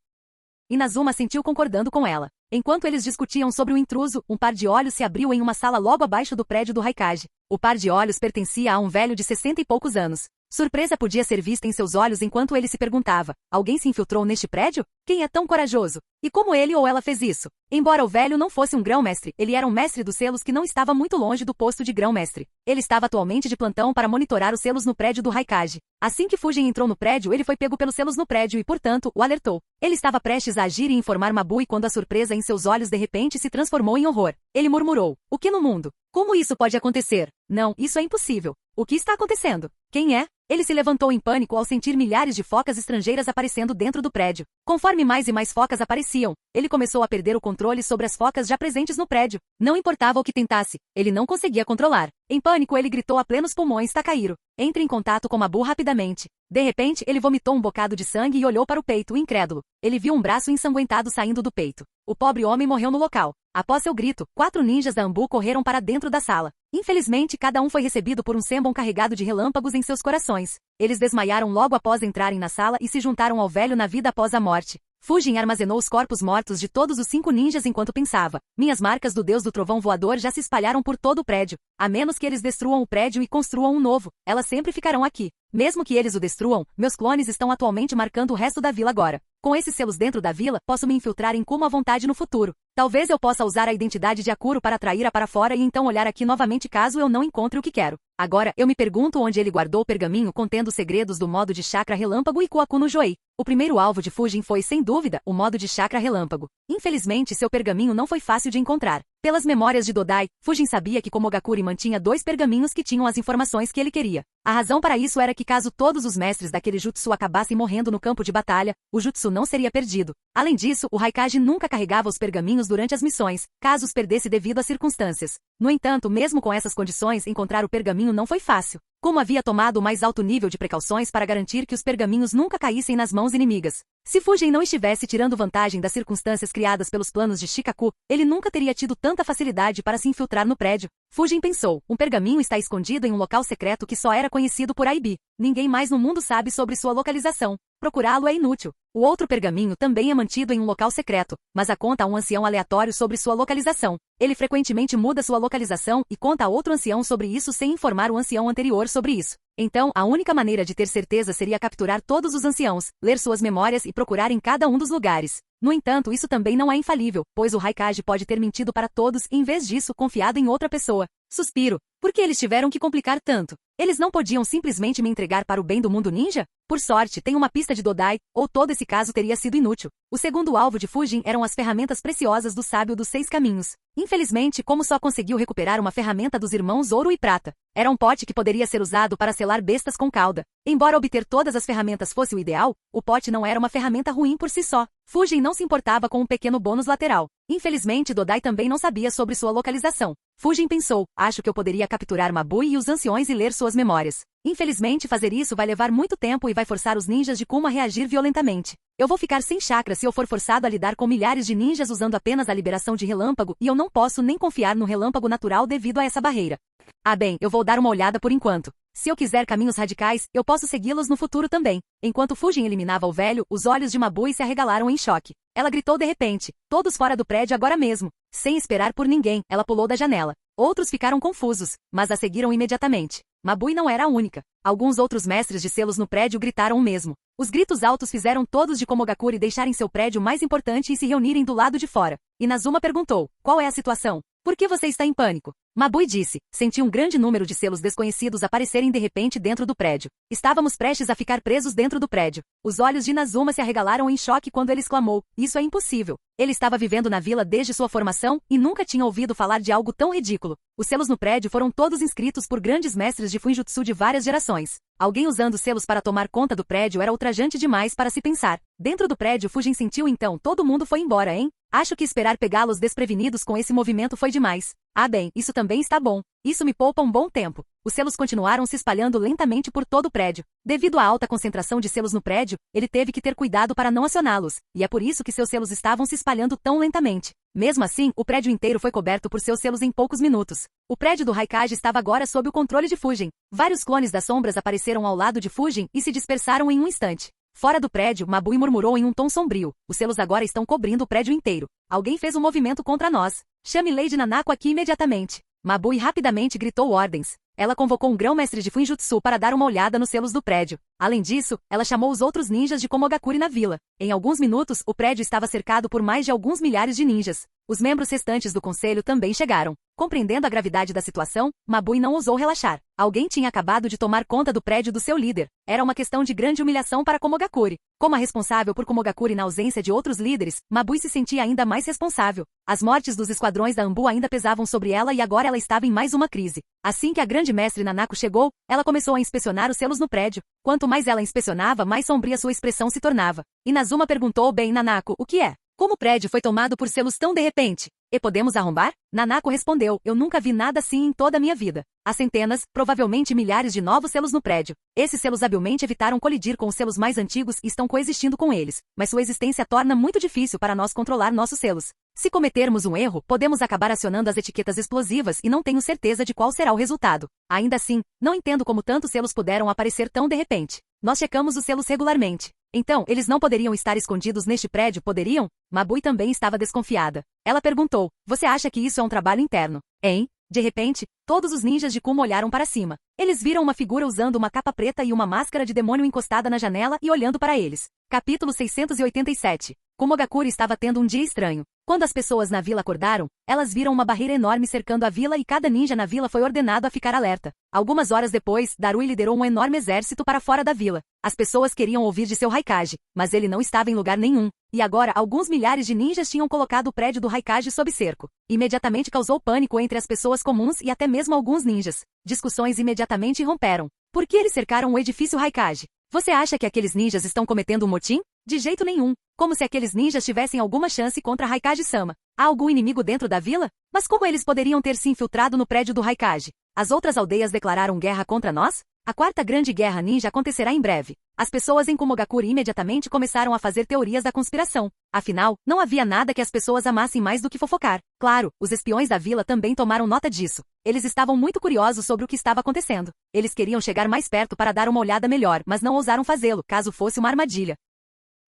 Inazuma sentiu concordando com ela. Enquanto eles discutiam sobre o intruso, um par de olhos se abriu em uma sala logo abaixo do prédio do Raikage. O par de olhos pertencia a um velho de 60 e poucos anos. Surpresa podia ser vista em seus olhos enquanto ele se perguntava, alguém se infiltrou neste prédio? Quem é tão corajoso? E como ele ou ela fez isso? Embora o velho não fosse um grão-mestre, ele era um mestre dos selos que não estava muito longe do posto de grão-mestre. Ele estava atualmente de plantão para monitorar os selos no prédio do Raikage. Assim que Fujin entrou no prédio, ele foi pego pelos selos no prédio e, portanto, o alertou. Ele estava prestes a agir e informar Mabui quando a surpresa em seus olhos de repente se transformou em horror. Ele murmurou, o que no mundo? Como isso pode acontecer? Não, isso é impossível. O que está acontecendo? Quem é? Ele se levantou em pânico ao sentir milhares de focas estrangeiras aparecendo dentro do prédio. Conforme mais e mais focas apareciam, ele começou a perder o controle sobre as focas já presentes no prédio. Não importava o que tentasse, ele não conseguia controlar. Em pânico, ele gritou a plenos pulmões, Takahiro. Entre em contato com Mabu rapidamente. De repente, ele vomitou um bocado de sangue e olhou para o peito, incrédulo. Ele viu um braço ensanguentado saindo do peito. O pobre homem morreu no local. Após seu grito, 4 ninjas da Anbu correram para dentro da sala. Infelizmente, cada um foi recebido por um sembon carregado de relâmpagos em seus corações. Eles desmaiaram logo após entrarem na sala e se juntaram ao velho na vida após a morte. Fujin armazenou os corpos mortos de todos os 5 ninjas enquanto pensava. Minhas marcas do deus do trovão voador já se espalharam por todo o prédio. A menos que eles destruam o prédio e construam um novo, elas sempre ficarão aqui. Mesmo que eles o destruam, meus clones estão atualmente marcando o resto da vila agora. Com esses selos dentro da vila, posso me infiltrar em Kuma à vontade no futuro. Talvez eu possa usar a identidade de Akuro para atrair-a para fora e então olhar aqui novamente caso eu não encontre o que quero. Agora, eu me pergunto onde ele guardou o pergaminho contendo os segredos do modo de chakra relâmpago e Kuaku no Joei. O primeiro alvo de Fujin foi, sem dúvida, o modo de chakra relâmpago. Infelizmente, seu pergaminho não foi fácil de encontrar. Pelas memórias de Dodai, Fujin sabia que Komogakure mantinha 2 pergaminhos que tinham as informações que ele queria. A razão para isso era que caso todos os mestres daquele jutsu acabassem morrendo no campo de batalha, o jutsu não seria perdido. Além disso, o Raikage nunca carregava os pergaminhos durante as missões, caso os perdesse devido às circunstâncias. No entanto, mesmo com essas condições, encontrar o pergaminho não foi fácil. Como havia tomado o mais alto nível de precauções para garantir que os pergaminhos nunca caíssem nas mãos inimigas. Se Fujin não estivesse tirando vantagem das circunstâncias criadas pelos planos de Shikaku, ele nunca teria tido tanta facilidade para se infiltrar no prédio. Fujin pensou, um pergaminho está escondido em um local secreto que só era conhecido por Aibi. Ninguém mais no mundo sabe sobre sua localização. Procurá-lo é inútil. O outro pergaminho também é mantido em um local secreto, mas a conta a um ancião aleatório sobre sua localização. Ele frequentemente muda sua localização e conta a outro ancião sobre isso sem informar o ancião anterior sobre isso. Então, a única maneira de ter certeza seria capturar todos os anciãos, ler suas memórias e procurar em cada um dos lugares. No entanto, isso também não é infalível, pois o Raikage pode ter mentido para todos e, em vez disso, confiado em outra pessoa. Suspiro. Por que eles tiveram que complicar tanto? Eles não podiam simplesmente me entregar para o bem do mundo ninja? Por sorte, tem uma pista de Dodai, ou todo esse caso teria sido inútil. O segundo alvo de Fujin eram as ferramentas preciosas do sábio dos 6 caminhos. Infelizmente, como só conseguiu recuperar uma ferramenta dos irmãos Ouro e Prata. Era um pote que poderia ser usado para selar bestas com cauda. Embora obter todas as ferramentas fosse o ideal, o pote não era uma ferramenta ruim por si só. Fujin não se importava com um pequeno bônus lateral. Infelizmente, Dodai também não sabia sobre sua localização. Fujin pensou, acho que eu poderia capturar Mabui e os anciões e ler suas memórias. Infelizmente, fazer isso vai levar muito tempo e vai forçar os ninjas de Kuma a reagir violentamente. Eu vou ficar sem chakra se eu for forçado a lidar com milhares de ninjas usando apenas a liberação de relâmpago e eu não posso nem confiar no relâmpago natural devido a essa barreira. Ah bem, eu vou dar uma olhada por enquanto. Se eu quiser caminhos radicais, eu posso segui-los no futuro também. Enquanto Fujin eliminava o velho, os olhos de Mabui se arregalaram em choque. Ela gritou de repente, todos fora do prédio agora mesmo. Sem esperar por ninguém, ela pulou da janela. Outros ficaram confusos, mas a seguiram imediatamente. Mabui não era a única. Alguns outros mestres de selos no prédio gritaram o mesmo. Os gritos altos fizeram todos de Komogakure deixarem seu prédio mais importante e se reunirem do lado de fora. Inazuma perguntou, qual é a situação? Por que você está em pânico? Mabui disse, senti um grande número de selos desconhecidos aparecerem de repente dentro do prédio. Estávamos prestes a ficar presos dentro do prédio. Os olhos de Inazuma se arregalaram em choque quando ele exclamou, isso é impossível. Ele estava vivendo na vila desde sua formação e nunca tinha ouvido falar de algo tão ridículo. Os selos no prédio foram todos inscritos por grandes mestres de Fuinjutsu de várias gerações. Alguém usando selos para tomar conta do prédio era ultrajante demais para se pensar. Dentro do prédio, Fujin sentiu então, todo mundo foi embora, hein? Acho que esperar pegá-los desprevenidos com esse movimento foi demais. Ah bem, isso também está bom. Isso me poupa um bom tempo. Os selos continuaram se espalhando lentamente por todo o prédio. Devido à alta concentração de selos no prédio, ele teve que ter cuidado para não acioná-los, e é por isso que seus selos estavam se espalhando tão lentamente. Mesmo assim, o prédio inteiro foi coberto por seus selos em poucos minutos. O prédio do Raikage estava agora sob o controle de Fujin. Vários clones das sombras apareceram ao lado de Fujin e se dispersaram em um instante. Fora do prédio, Mabui murmurou em um tom sombrio. Os selos agora estão cobrindo o prédio inteiro. Alguém fez um movimento contra nós. Chame Lady Nanako aqui imediatamente. Mabui rapidamente gritou ordens. Ela convocou um grão-mestre de Fuinjutsu para dar uma olhada nos selos do prédio. Além disso, ela chamou os outros ninjas de Komogakure na vila. Em alguns minutos, o prédio estava cercado por mais de alguns milhares de ninjas. Os membros restantes do conselho também chegaram. Compreendendo a gravidade da situação, Mabui não ousou relaxar. Alguém tinha acabado de tomar conta do prédio do seu líder. Era uma questão de grande humilhação para Komogakure. Como a responsável por Komogakure na ausência de outros líderes, Mabui se sentia ainda mais responsável. As mortes dos esquadrões da Anbu ainda pesavam sobre ela e agora ela estava em mais uma crise. Assim que a grande mestre Nanako chegou, ela começou a inspecionar os selos no prédio. Quanto mais ela inspecionava, mais sombria sua expressão se tornava. Inazuma perguntou bem Nanako, o que é? Como o prédio foi tomado por selos tão de repente? E podemos arrombar? Nanako respondeu, eu nunca vi nada assim em toda a minha vida. Há centenas, provavelmente milhares de novos selos no prédio. Esses selos habilmente evitaram colidir com os selos mais antigos e estão coexistindo com eles, mas sua existência torna muito difícil para nós controlar nossos selos. Se cometermos um erro, podemos acabar acionando as etiquetas explosivas e não tenho certeza de qual será o resultado. Ainda assim, não entendo como tantos selos puderam aparecer tão de repente. Nós checamos os selos regularmente. Então, eles não poderiam estar escondidos neste prédio, poderiam? Mabui também estava desconfiada. Ela perguntou, você acha que isso é um trabalho interno? Hein? De repente, Todos os ninjas de Kuma olharam para cima. Eles viram uma figura usando uma capa preta e uma máscara de demônio encostada na janela e olhando para eles. Capítulo 687. Kumogakure estava tendo um dia estranho. Quando as pessoas na vila acordaram, elas viram uma barreira enorme cercando a vila e cada ninja na vila foi ordenado a ficar alerta. Algumas horas depois, Darui liderou um enorme exército para fora da vila. As pessoas queriam ouvir de seu Raikage, mas ele não estava em lugar nenhum. E agora, alguns milhares de ninjas tinham colocado o prédio do Raikage sob cerco. Imediatamente causou pânico entre as pessoas comuns e até mesmo alguns ninjas. Discussões imediatamente romperam. Por que eles cercaram o edifício Raikage? Você acha que aqueles ninjas estão cometendo um motim? De jeito nenhum. Como se aqueles ninjas tivessem alguma chance contra Raikage-sama. Há algum inimigo dentro da vila? Mas como eles poderiam ter se infiltrado no prédio do Raikage? As outras aldeias declararam guerra contra nós? A quarta grande guerra ninja acontecerá em breve. As pessoas em Kumogakure imediatamente começaram a fazer teorias da conspiração. Afinal, não havia nada que as pessoas amassem mais do que fofocar. Claro, os espiões da vila também tomaram nota disso. Eles estavam muito curiosos sobre o que estava acontecendo. Eles queriam chegar mais perto para dar uma olhada melhor, mas não ousaram fazê-lo, caso fosse uma armadilha.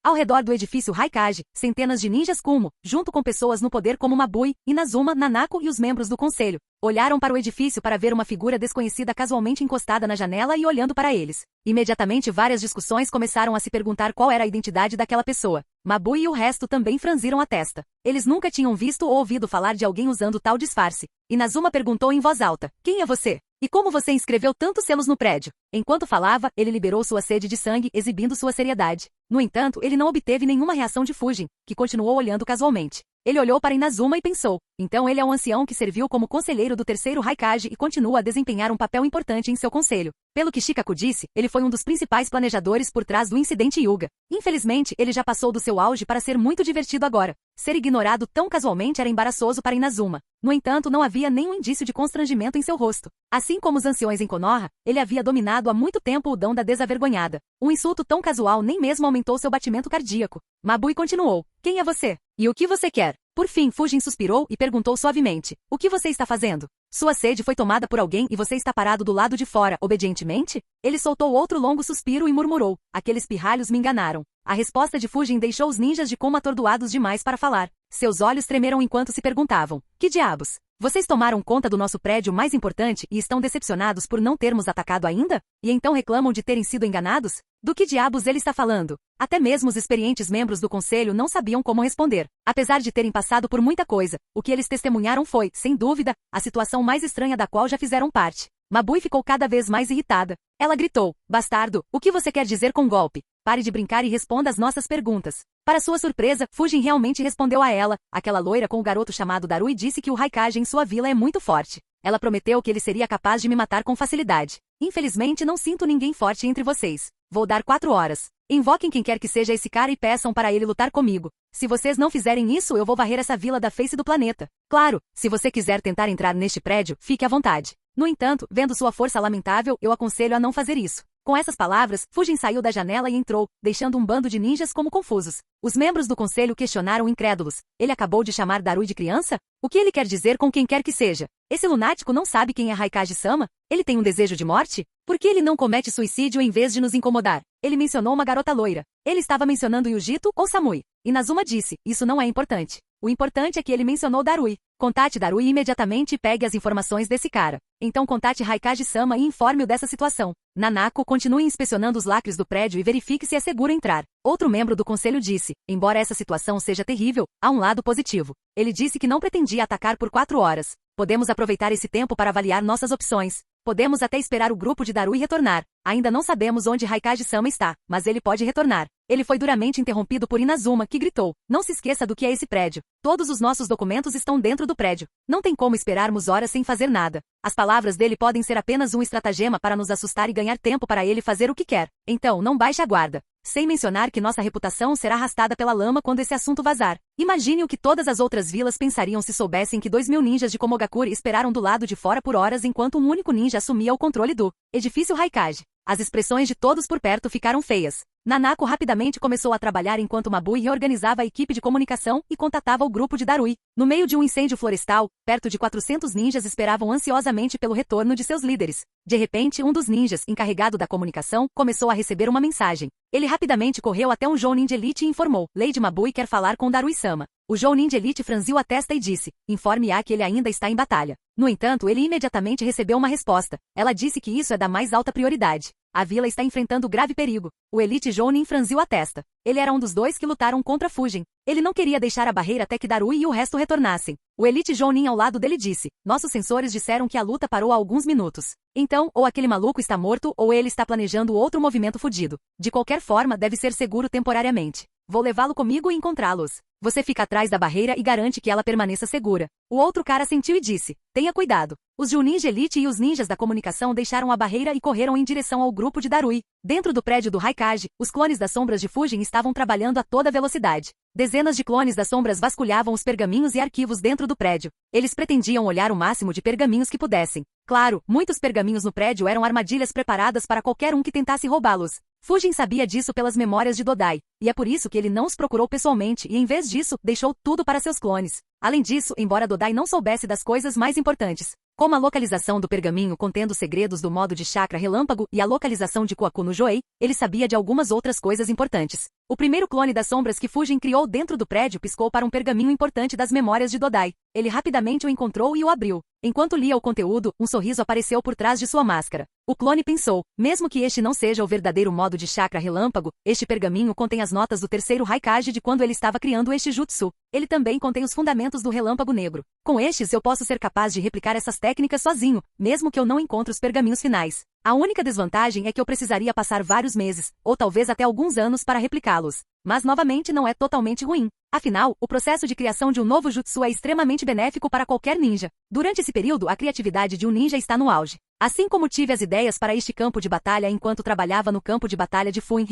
Ao redor do edifício Raikage, centenas de ninjas Kumo, junto com pessoas no poder como Mabui, Inazuma, Nanako e os membros do conselho, olharam para o edifício para ver uma figura desconhecida casualmente encostada na janela e olhando para eles. Imediatamente várias discussões começaram a se perguntar qual era a identidade daquela pessoa. Mabui e o resto também franziram a testa. Eles nunca tinham visto ou ouvido falar de alguém usando tal disfarce. Inazuma perguntou em voz alta: "Quem é você? E como você inscreveu tantos selos no prédio?" Enquanto falava, ele liberou sua sede de sangue, exibindo sua seriedade. No entanto, ele não obteve nenhuma reação de Fujin, que continuou olhando casualmente. Ele olhou para Inazuma e pensou: então ele é um ancião que serviu como conselheiro do terceiro Raikage e continua a desempenhar um papel importante em seu conselho. Pelo que Shikaku disse, ele foi um dos principais planejadores por trás do incidente Hyuga. Infelizmente, ele já passou do seu auge para ser muito divertido agora. Ser ignorado tão casualmente era embaraçoso para Inazuma. No entanto, não havia nenhum indício de constrangimento em seu rosto. Assim como os anciões em Konoha, ele havia dominado há muito tempo o dom da desavergonhada. Um insulto tão casual nem mesmo aumentou seu batimento cardíaco. Mabui continuou: "Quem é você? E o que você quer?" Por fim, Fujin suspirou e perguntou suavemente: "O que você está fazendo? Sua sede foi tomada por alguém e você está parado do lado de fora, obedientemente?" Ele soltou outro longo suspiro e murmurou: "Aqueles pirralhos me enganaram." A resposta de Fujin deixou os ninjas de Kuma atordoados demais para falar. Seus olhos tremeram enquanto se perguntavam: "Que diabos? Vocês tomaram conta do nosso prédio mais importante e estão decepcionados por não termos atacado ainda? E então reclamam de terem sido enganados? Do que diabos ele está falando?" Até mesmo os experientes membros do conselho não sabiam como responder. Apesar de terem passado por muita coisa, o que eles testemunharam foi, sem dúvida, a situação mais estranha da qual já fizeram parte. Mabui ficou cada vez mais irritada. Ela gritou: "Bastardo, o que você quer dizer com golpe? Pare de brincar e responda às nossas perguntas." Para sua surpresa, Fujin realmente respondeu a ela. Aquela loira com o garoto chamado Darui disse que o Raikage em sua vila é muito forte. Ela prometeu que ele seria capaz de me matar com facilidade. Infelizmente não sinto ninguém forte entre vocês. Vou dar 4 horas. Invoquem quem quer que seja esse cara e peçam para ele lutar comigo. Se vocês não fizerem isso, eu vou varrer essa vila da face do planeta. Claro, se você quiser tentar entrar neste prédio, fique à vontade. No entanto, vendo sua força lamentável, eu aconselho a não fazer isso. Com essas palavras, Fujin saiu da janela e entrou, deixando um bando de ninjas como confusos. Os membros do conselho questionaram incrédulos: "Ele acabou de chamar Darui de criança? O que ele quer dizer com quem quer que seja? Esse lunático não sabe quem é Raikage-sama? Ele tem um desejo de morte? Por que ele não comete suicídio em vez de nos incomodar?" Ele mencionou uma garota loira. Ele estava mencionando Yujito ou Samui? Inazuma disse: "Isso não é importante. O importante é que ele mencionou Darui. Contate Darui imediatamente e pegue as informações desse cara. Então contate Raikage-sama e informe-o dessa situação. Nanako, continue inspecionando os lacres do prédio e verifique se é seguro entrar." Outro membro do conselho disse: "Embora essa situação seja terrível, há um lado positivo. Ele disse que não pretendia atacar por 4 horas. Podemos aproveitar esse tempo para avaliar nossas opções. Podemos até esperar o grupo de Darui retornar. Ainda não sabemos onde Raikage-sama está, mas ele pode retornar." Ele foi duramente interrompido por Inazuma, que gritou: "Não se esqueça do que é esse prédio. Todos os nossos documentos estão dentro do prédio. Não tem como esperarmos horas sem fazer nada." As palavras dele podem ser apenas um estratagema para nos assustar e ganhar tempo para ele fazer o que quer. Então, não baixe a guarda. Sem mencionar que nossa reputação será arrastada pela lama quando esse assunto vazar. Imagine o que todas as outras vilas pensariam se soubessem que 2.000 ninjas de Komogakure esperaram do lado de fora por horas enquanto um único ninja assumia o controle do edifício Raikage. As expressões de todos por perto ficaram feias. Nanako rapidamente começou a trabalhar enquanto Mabui reorganizava a equipe de comunicação e contatava o grupo de Darui. No meio de um incêndio florestal, perto de 400 ninjas esperavam ansiosamente pelo retorno de seus líderes. De repente, um dos ninjas, encarregado da comunicação, começou a receber uma mensagem. Ele rapidamente correu até um Jounin de Elite e informou: Lady Mabui quer falar com Darui-sama. O Jounin de Elite franziu a testa e disse: informe-a que ele ainda está em batalha. No entanto, ele imediatamente recebeu uma resposta. Ela disse que isso é da mais alta prioridade. A vila está enfrentando grave perigo. O Elite Jounin franziu a testa. Ele era um dos dois que lutaram contra Fujin. Ele não queria deixar a barreira até que Darui e o resto retornassem. O Elite Jounin ao lado dele disse: nossos sensores disseram que a luta parou há alguns minutos. Então, ou aquele maluco está morto ou ele está planejando outro movimento fudido. De qualquer forma, deve ser seguro temporariamente. Vou levá-lo comigo e encontrá-los. Você fica atrás da barreira e garante que ela permaneça segura. O outro cara sentiu e disse: tenha cuidado. Os Jounin de Elite e os ninjas da comunicação deixaram a barreira e correram em direção ao grupo de Darui. Dentro do prédio do Raikage, os clones das sombras de Fujin estavam trabalhando a toda velocidade. Dezenas de clones das sombras vasculhavam os pergaminhos e arquivos dentro do prédio. Eles pretendiam olhar o máximo de pergaminhos que pudessem. Claro, muitos pergaminhos no prédio eram armadilhas preparadas para qualquer um que tentasse roubá-los. Fujin sabia disso pelas memórias de Dodai, e é por isso que ele não os procurou pessoalmente e, em vez disso, deixou tudo para seus clones. Além disso, embora Dodai não soubesse das coisas mais importantes, como a localização do pergaminho contendo segredos do modo de chakra relâmpago e a localização de Kuaku no Joei, ele sabia de algumas outras coisas importantes. O primeiro clone das sombras que Fujin criou dentro do prédio piscou para um pergaminho importante das memórias de Dodai. Ele rapidamente o encontrou e o abriu. Enquanto lia o conteúdo, um sorriso apareceu por trás de sua máscara. O clone pensou: mesmo que este não seja o verdadeiro modo de chakra relâmpago, este pergaminho contém as notas do terceiro Raikage de quando ele estava criando este jutsu. Ele também contém os fundamentos do relâmpago negro. Com estes eu posso ser capaz de replicar essas técnicas sozinho, mesmo que eu não encontre os pergaminhos finais. A única desvantagem é que eu precisaria passar vários meses, ou talvez até alguns anos para replicá-los. Mas novamente não é totalmente ruim. Afinal, o processo de criação de um novo jutsu é extremamente benéfico para qualquer ninja. Durante esse período, a criatividade de um ninja está no auge. Assim como tive as ideias para este campo de batalha enquanto trabalhava no campo de batalha de Fuin,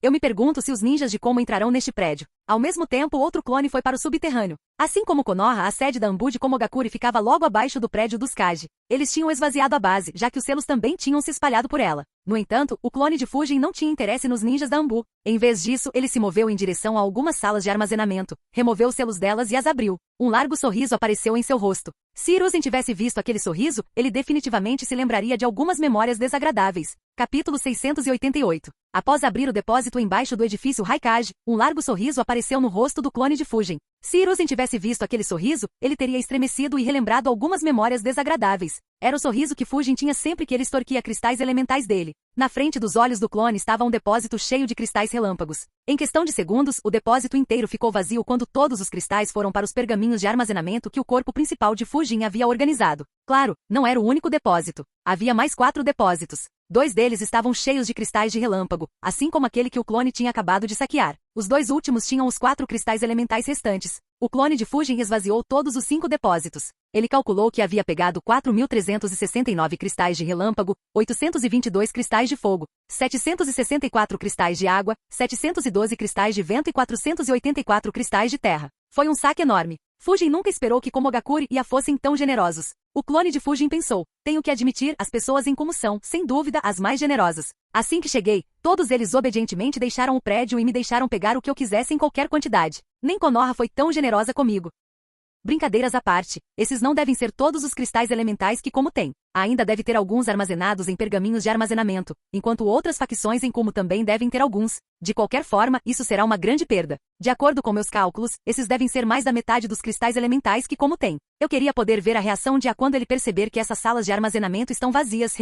eu me pergunto se os ninjas de Komo entrarão neste prédio. Ao mesmo tempo, outro clone foi para o subterrâneo. Assim como Konoha, a sede da Anbu de Komogakure ficava logo abaixo do prédio dos Kage. Eles tinham esvaziado a base, já que os selos também tinham se espalhado por ela. No entanto, o clone de Fujin não tinha interesse nos ninjas da Anbu. Em vez disso, ele se moveu em direção a algumas salas de armazenamento, removeu os selos delas e as abriu. Um largo sorriso apareceu em seu rosto. Se Hiruzen tivesse visto aquele sorriso, ele definitivamente se lembraria de algumas memórias desagradáveis. Capítulo 688. Após abrir o depósito embaixo do edifício Raikage, um largo sorriso apareceu no rosto do clone de Fujin. Se Hiruzen tivesse visto aquele sorriso, ele teria estremecido e relembrado algumas memórias desagradáveis. Era o sorriso que Fujin tinha sempre que ele extorquia cristais elementais dele. Na frente dos olhos do clone estava um depósito cheio de cristais relâmpagos. Em questão de segundos, o depósito inteiro ficou vazio quando todos os cristais foram para os pergaminhos de armazenamento que o corpo principal de Fujin havia organizado. Claro, não era o único depósito. Havia mais 4 depósitos. 2 deles estavam cheios de cristais de relâmpago, assim como aquele que o clone tinha acabado de saquear. Os 2 últimos tinham os 4 cristais elementais restantes. O clone de Fujin esvaziou todos os 5 depósitos. Ele calculou que havia pegado 4.369 cristais de relâmpago, 822 cristais de fogo, 764 cristais de água, 712 cristais de vento e 484 cristais de terra. Foi um saque enorme. Fujin nunca esperou que Komogakure e a fossem tão generosos. O clone de Fujin pensou: tenho que admitir, as pessoas em Komo são, sem dúvida, as mais generosas. Assim que cheguei, todos eles obedientemente deixaram o prédio e me deixaram pegar o que eu quisesse em qualquer quantidade. Nem Konoha foi tão generosa comigo. Brincadeiras à parte, esses não devem ser todos os cristais elementais que Komo tem. Ainda deve ter alguns armazenados em pergaminhos de armazenamento, enquanto outras facções em Komo também devem ter alguns. De qualquer forma, isso será uma grande perda. De acordo com meus cálculos, esses devem ser mais da metade dos cristais elementais que Komo tem. Eu queria poder ver a reação de A quando ele perceber que essas salas de armazenamento estão vazias,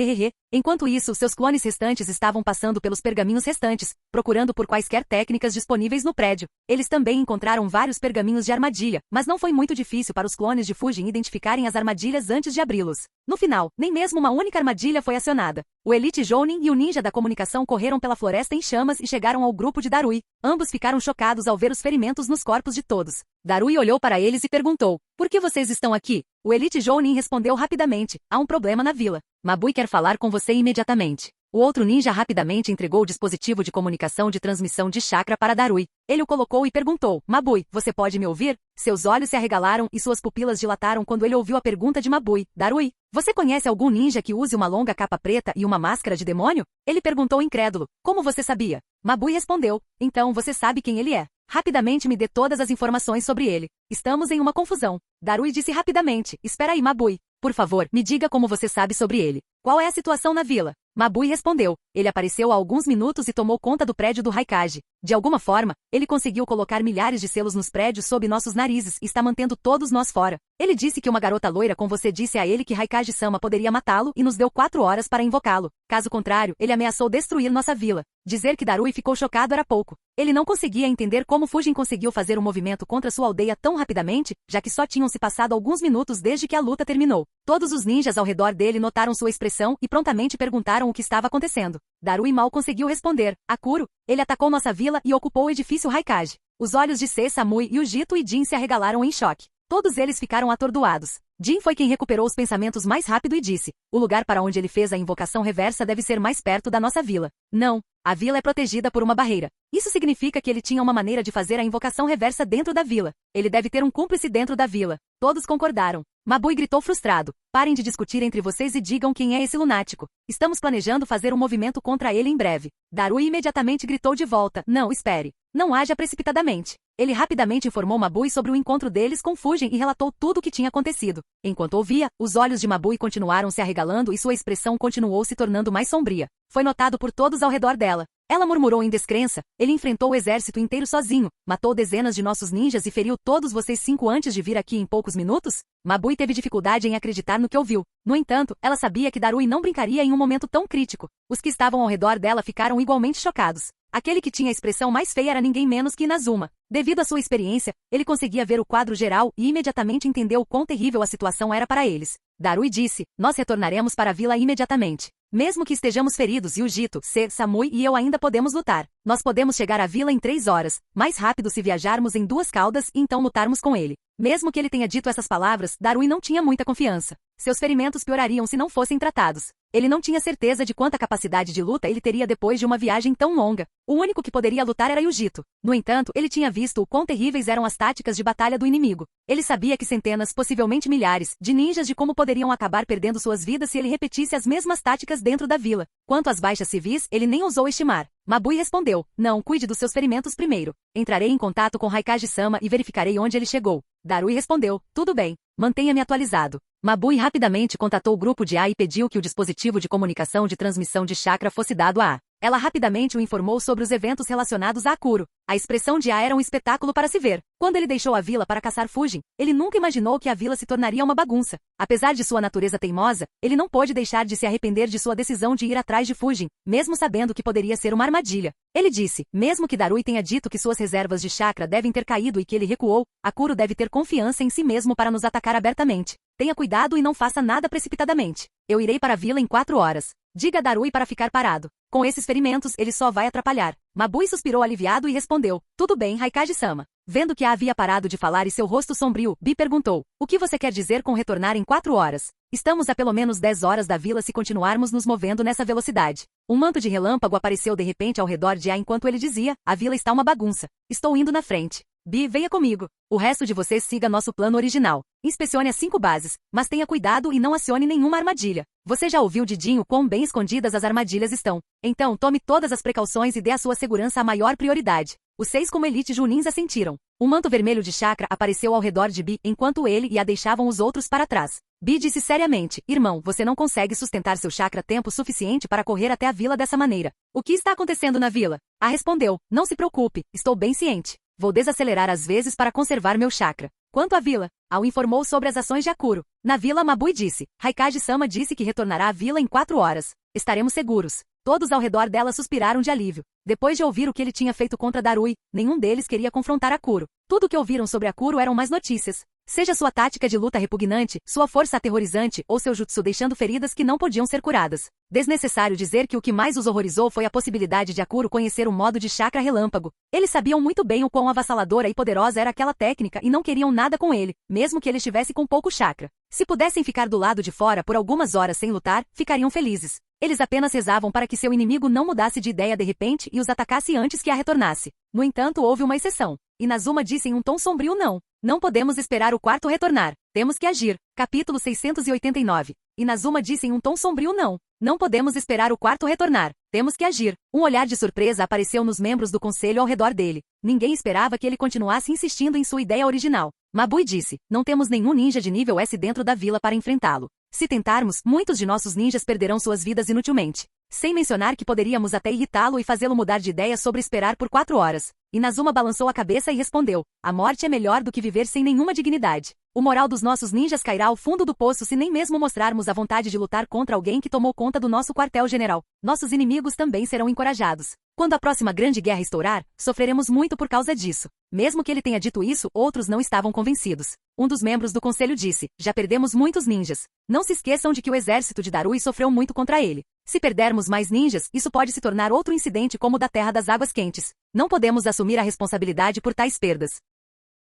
Enquanto isso, seus clones restantes estavam passando pelos pergaminhos restantes, procurando por quaisquer técnicas disponíveis no prédio. Eles também encontraram vários pergaminhos de armadilha, mas não foi muito difícil para os clones de Fujin identificarem as armadilhas antes de abri-los. No final, nem mesmo uma única armadilha foi acionada. O Elite Jounin e o ninja da comunicação correram pela floresta em chamas e chegaram ao grupo de Darui. Ambos ficaram chocados ao ver os ferimentos nos corpos de todos. Darui olhou para eles e perguntou: por que vocês estão aqui? O Elite Jounin respondeu rapidamente: há um problema na vila. Mabui quer falar com você imediatamente. O outro ninja rapidamente entregou o dispositivo de comunicação de transmissão de chakra para Darui. Ele o colocou e perguntou, Mabui, você pode me ouvir? Seus olhos se arregalaram e suas pupilas dilataram quando ele ouviu a pergunta de Mabui. Darui, você conhece algum ninja que use uma longa capa preta e uma máscara de demônio? Ele perguntou incrédulo. Como você sabia? Mabui respondeu. Então você sabe quem ele é. Rapidamente me dê todas as informações sobre ele. Estamos em uma confusão. Darui disse rapidamente. Espera aí, Mabui. Por favor, me diga como você sabe sobre ele. Qual é a situação na vila? Mabui respondeu. Ele apareceu há alguns minutos e tomou conta do prédio do Raikage. De alguma forma, ele conseguiu colocar milhares de selos nos prédios sob nossos narizes e está mantendo todos nós fora. Ele disse que uma garota loira com você disse a ele que Raikage-sama poderia matá-lo e nos deu 4 horas para invocá-lo. Caso contrário, ele ameaçou destruir nossa vila. Dizer que Darui ficou chocado era pouco. Ele não conseguia entender como Fujin conseguiu fazer um movimento contra sua aldeia tão rapidamente, já que só tinham se passado alguns minutos desde que a luta terminou. Todos os ninjas ao redor dele notaram sua expressão e prontamente perguntaram o que estava acontecendo. Darui mal conseguiu responder. Akuro, ele atacou nossa vila e ocupou o edifício Raikage. Os olhos de Se, Samui, Yujito e Jin se arregalaram em choque. Todos eles ficaram atordoados. Jin foi quem recuperou os pensamentos mais rápido e disse, o lugar para onde ele fez a invocação reversa deve ser mais perto da nossa vila. Não, a vila é protegida por uma barreira. Isso significa que ele tinha uma maneira de fazer a invocação reversa dentro da vila. Ele deve ter um cúmplice dentro da vila. Todos concordaram. Mabui gritou frustrado. Parem de discutir entre vocês e digam quem é esse lunático. Estamos planejando fazer um movimento contra ele em breve. Darui imediatamente gritou de volta. Não, espere. Não haja precipitadamente. Ele rapidamente informou Mabui sobre o encontro deles com Fujin e relatou tudo o que tinha acontecido. Enquanto ouvia, os olhos de Mabui continuaram se arregalando e sua expressão continuou se tornando mais sombria. Foi notado por todos ao redor dela. Ela murmurou em descrença. Ele enfrentou o exército inteiro sozinho, matou dezenas de nossos ninjas e feriu todos vocês 5 antes de vir aqui em poucos minutos? Mabui teve dificuldade em acreditar no que ouviu. No entanto, ela sabia que Darui não brincaria em um momento tão crítico. Os que estavam ao redor dela ficaram igualmente chocados. Aquele que tinha a expressão mais feia era ninguém menos que Inazuma. Devido à sua experiência, ele conseguia ver o quadro geral e imediatamente entendeu o quão terrível a situação era para eles. Darui disse, nós retornaremos para a vila imediatamente. Mesmo que estejamos feridos e o Jito, Se, Samui e eu ainda podemos lutar. Nós podemos chegar à vila em 3 horas, mais rápido se viajarmos em 2 caudas e então lutarmos com ele. Mesmo que ele tenha dito essas palavras, Darui não tinha muita confiança. Seus ferimentos piorariam se não fossem tratados. Ele não tinha certeza de quanta capacidade de luta ele teria depois de uma viagem tão longa. O único que poderia lutar era Yujito. No entanto, ele tinha visto o quão terríveis eram as táticas de batalha do inimigo. Ele sabia que centenas, possivelmente milhares, de ninjas de como poderiam acabar perdendo suas vidas se ele repetisse as mesmas táticas dentro da vila. Quanto às baixas civis, ele nem ousou estimar. Mabui respondeu, não, cuide dos seus ferimentos primeiro. Entrarei em contato com Raikage-sama e verificarei onde ele chegou. Darui respondeu, tudo bem, mantenha-me atualizado. Mabui rapidamente contatou o grupo de A e pediu que o dispositivo de comunicação de transmissão de chakra fosse dado a A. Ela rapidamente o informou sobre os eventos relacionados a Akuro. A expressão de A era um espetáculo para se ver. Quando ele deixou a vila para caçar Fujin, ele nunca imaginou que a vila se tornaria uma bagunça. Apesar de sua natureza teimosa, ele não pôde deixar de se arrepender de sua decisão de ir atrás de Fujin, mesmo sabendo que poderia ser uma armadilha. Ele disse, mesmo que Darui tenha dito que suas reservas de chakra devem ter caído e que ele recuou, Akuro deve ter confiança em si mesmo para nos atacar abertamente. Tenha cuidado e não faça nada precipitadamente. Eu irei para a vila em 4 horas. Diga a Darui para ficar parado. Com esses ferimentos, ele só vai atrapalhar. Mabui suspirou aliviado e respondeu, tudo bem, Raikage-sama. Vendo que A havia parado de falar e seu rosto sombrio, Bi perguntou, o que você quer dizer com retornar em 4 horas? Estamos a pelo menos 10 horas da vila se continuarmos nos movendo nessa velocidade. Um manto de relâmpago apareceu de repente ao redor de A enquanto ele dizia, a vila está uma bagunça. Estou indo na frente. Bi, venha comigo. O resto de vocês siga nosso plano original. Inspecione as 5 bases, mas tenha cuidado e não acione nenhuma armadilha. Você já ouviu de Jin o quão bem escondidas as armadilhas estão. Então tome todas as precauções e dê à sua segurança a maior prioridade. Os 6 como elite Junins assentiram. Um manto vermelho de chakra apareceu ao redor de Bi enquanto ele e A deixavam os outros para trás. Bi disse seriamente, irmão, você não consegue sustentar seu chakra tempo suficiente para correr até a vila dessa maneira. O que está acontecendo na vila? A respondeu, não se preocupe, estou bem ciente. Vou desacelerar às vezes para conservar meu chakra. Quanto à vila, Ao informou sobre as ações de Akuro. Na vila, Mabui disse, Raikage-sama disse que retornará à vila em 4 horas. Estaremos seguros. Todos ao redor dela suspiraram de alívio. Depois de ouvir o que ele tinha feito contra Darui, nenhum deles queria confrontar Akuro. Tudo o que ouviram sobre Akuro eram mais notícias. Seja sua tática de luta repugnante, sua força aterrorizante ou seu jutsu deixando feridas que não podiam ser curadas. Desnecessário dizer que o que mais os horrorizou foi a possibilidade de Akuro conhecer o modo de chakra relâmpago. Eles sabiam muito bem o quão avassaladora e poderosa era aquela técnica e não queriam nada com ele, mesmo que ele estivesse com pouco chakra. Se pudessem ficar do lado de fora por algumas horas sem lutar, ficariam felizes. Eles apenas rezavam para que seu inimigo não mudasse de ideia de repente e os atacasse antes que a retornasse. No entanto, houve uma exceção. Inazuma disse em um tom sombrio não. Não podemos esperar o quarto retornar. Temos que agir. Capítulo 689. Inazuma disse em um tom sombrio não. Não podemos esperar o quarto retornar. Temos que agir. Um olhar de surpresa apareceu nos membros do conselho ao redor dele. Ninguém esperava que ele continuasse insistindo em sua ideia original. Mabui disse, não temos nenhum ninja de nível S dentro da vila para enfrentá-lo. Se tentarmos, muitos de nossos ninjas perderão suas vidas inutilmente. Sem mencionar que poderíamos até irritá-lo e fazê-lo mudar de ideia sobre esperar por 4 horas. Inazuma balançou a cabeça e respondeu, a morte é melhor do que viver sem nenhuma dignidade. O moral dos nossos ninjas cairá ao fundo do poço se nem mesmo mostrarmos a vontade de lutar contra alguém que tomou conta do nosso quartel-general. Nossos inimigos também serão encorajados. Quando a próxima grande guerra estourar, sofreremos muito por causa disso. Mesmo que ele tenha dito isso, outros não estavam convencidos. Um dos membros do conselho disse, já perdemos muitos ninjas. Não se esqueçam de que o exército de Darui sofreu muito contra ele. Se perdermos mais ninjas, isso pode se tornar outro incidente como o da Terra das Águas Quentes. Não podemos assumir a responsabilidade por tais perdas.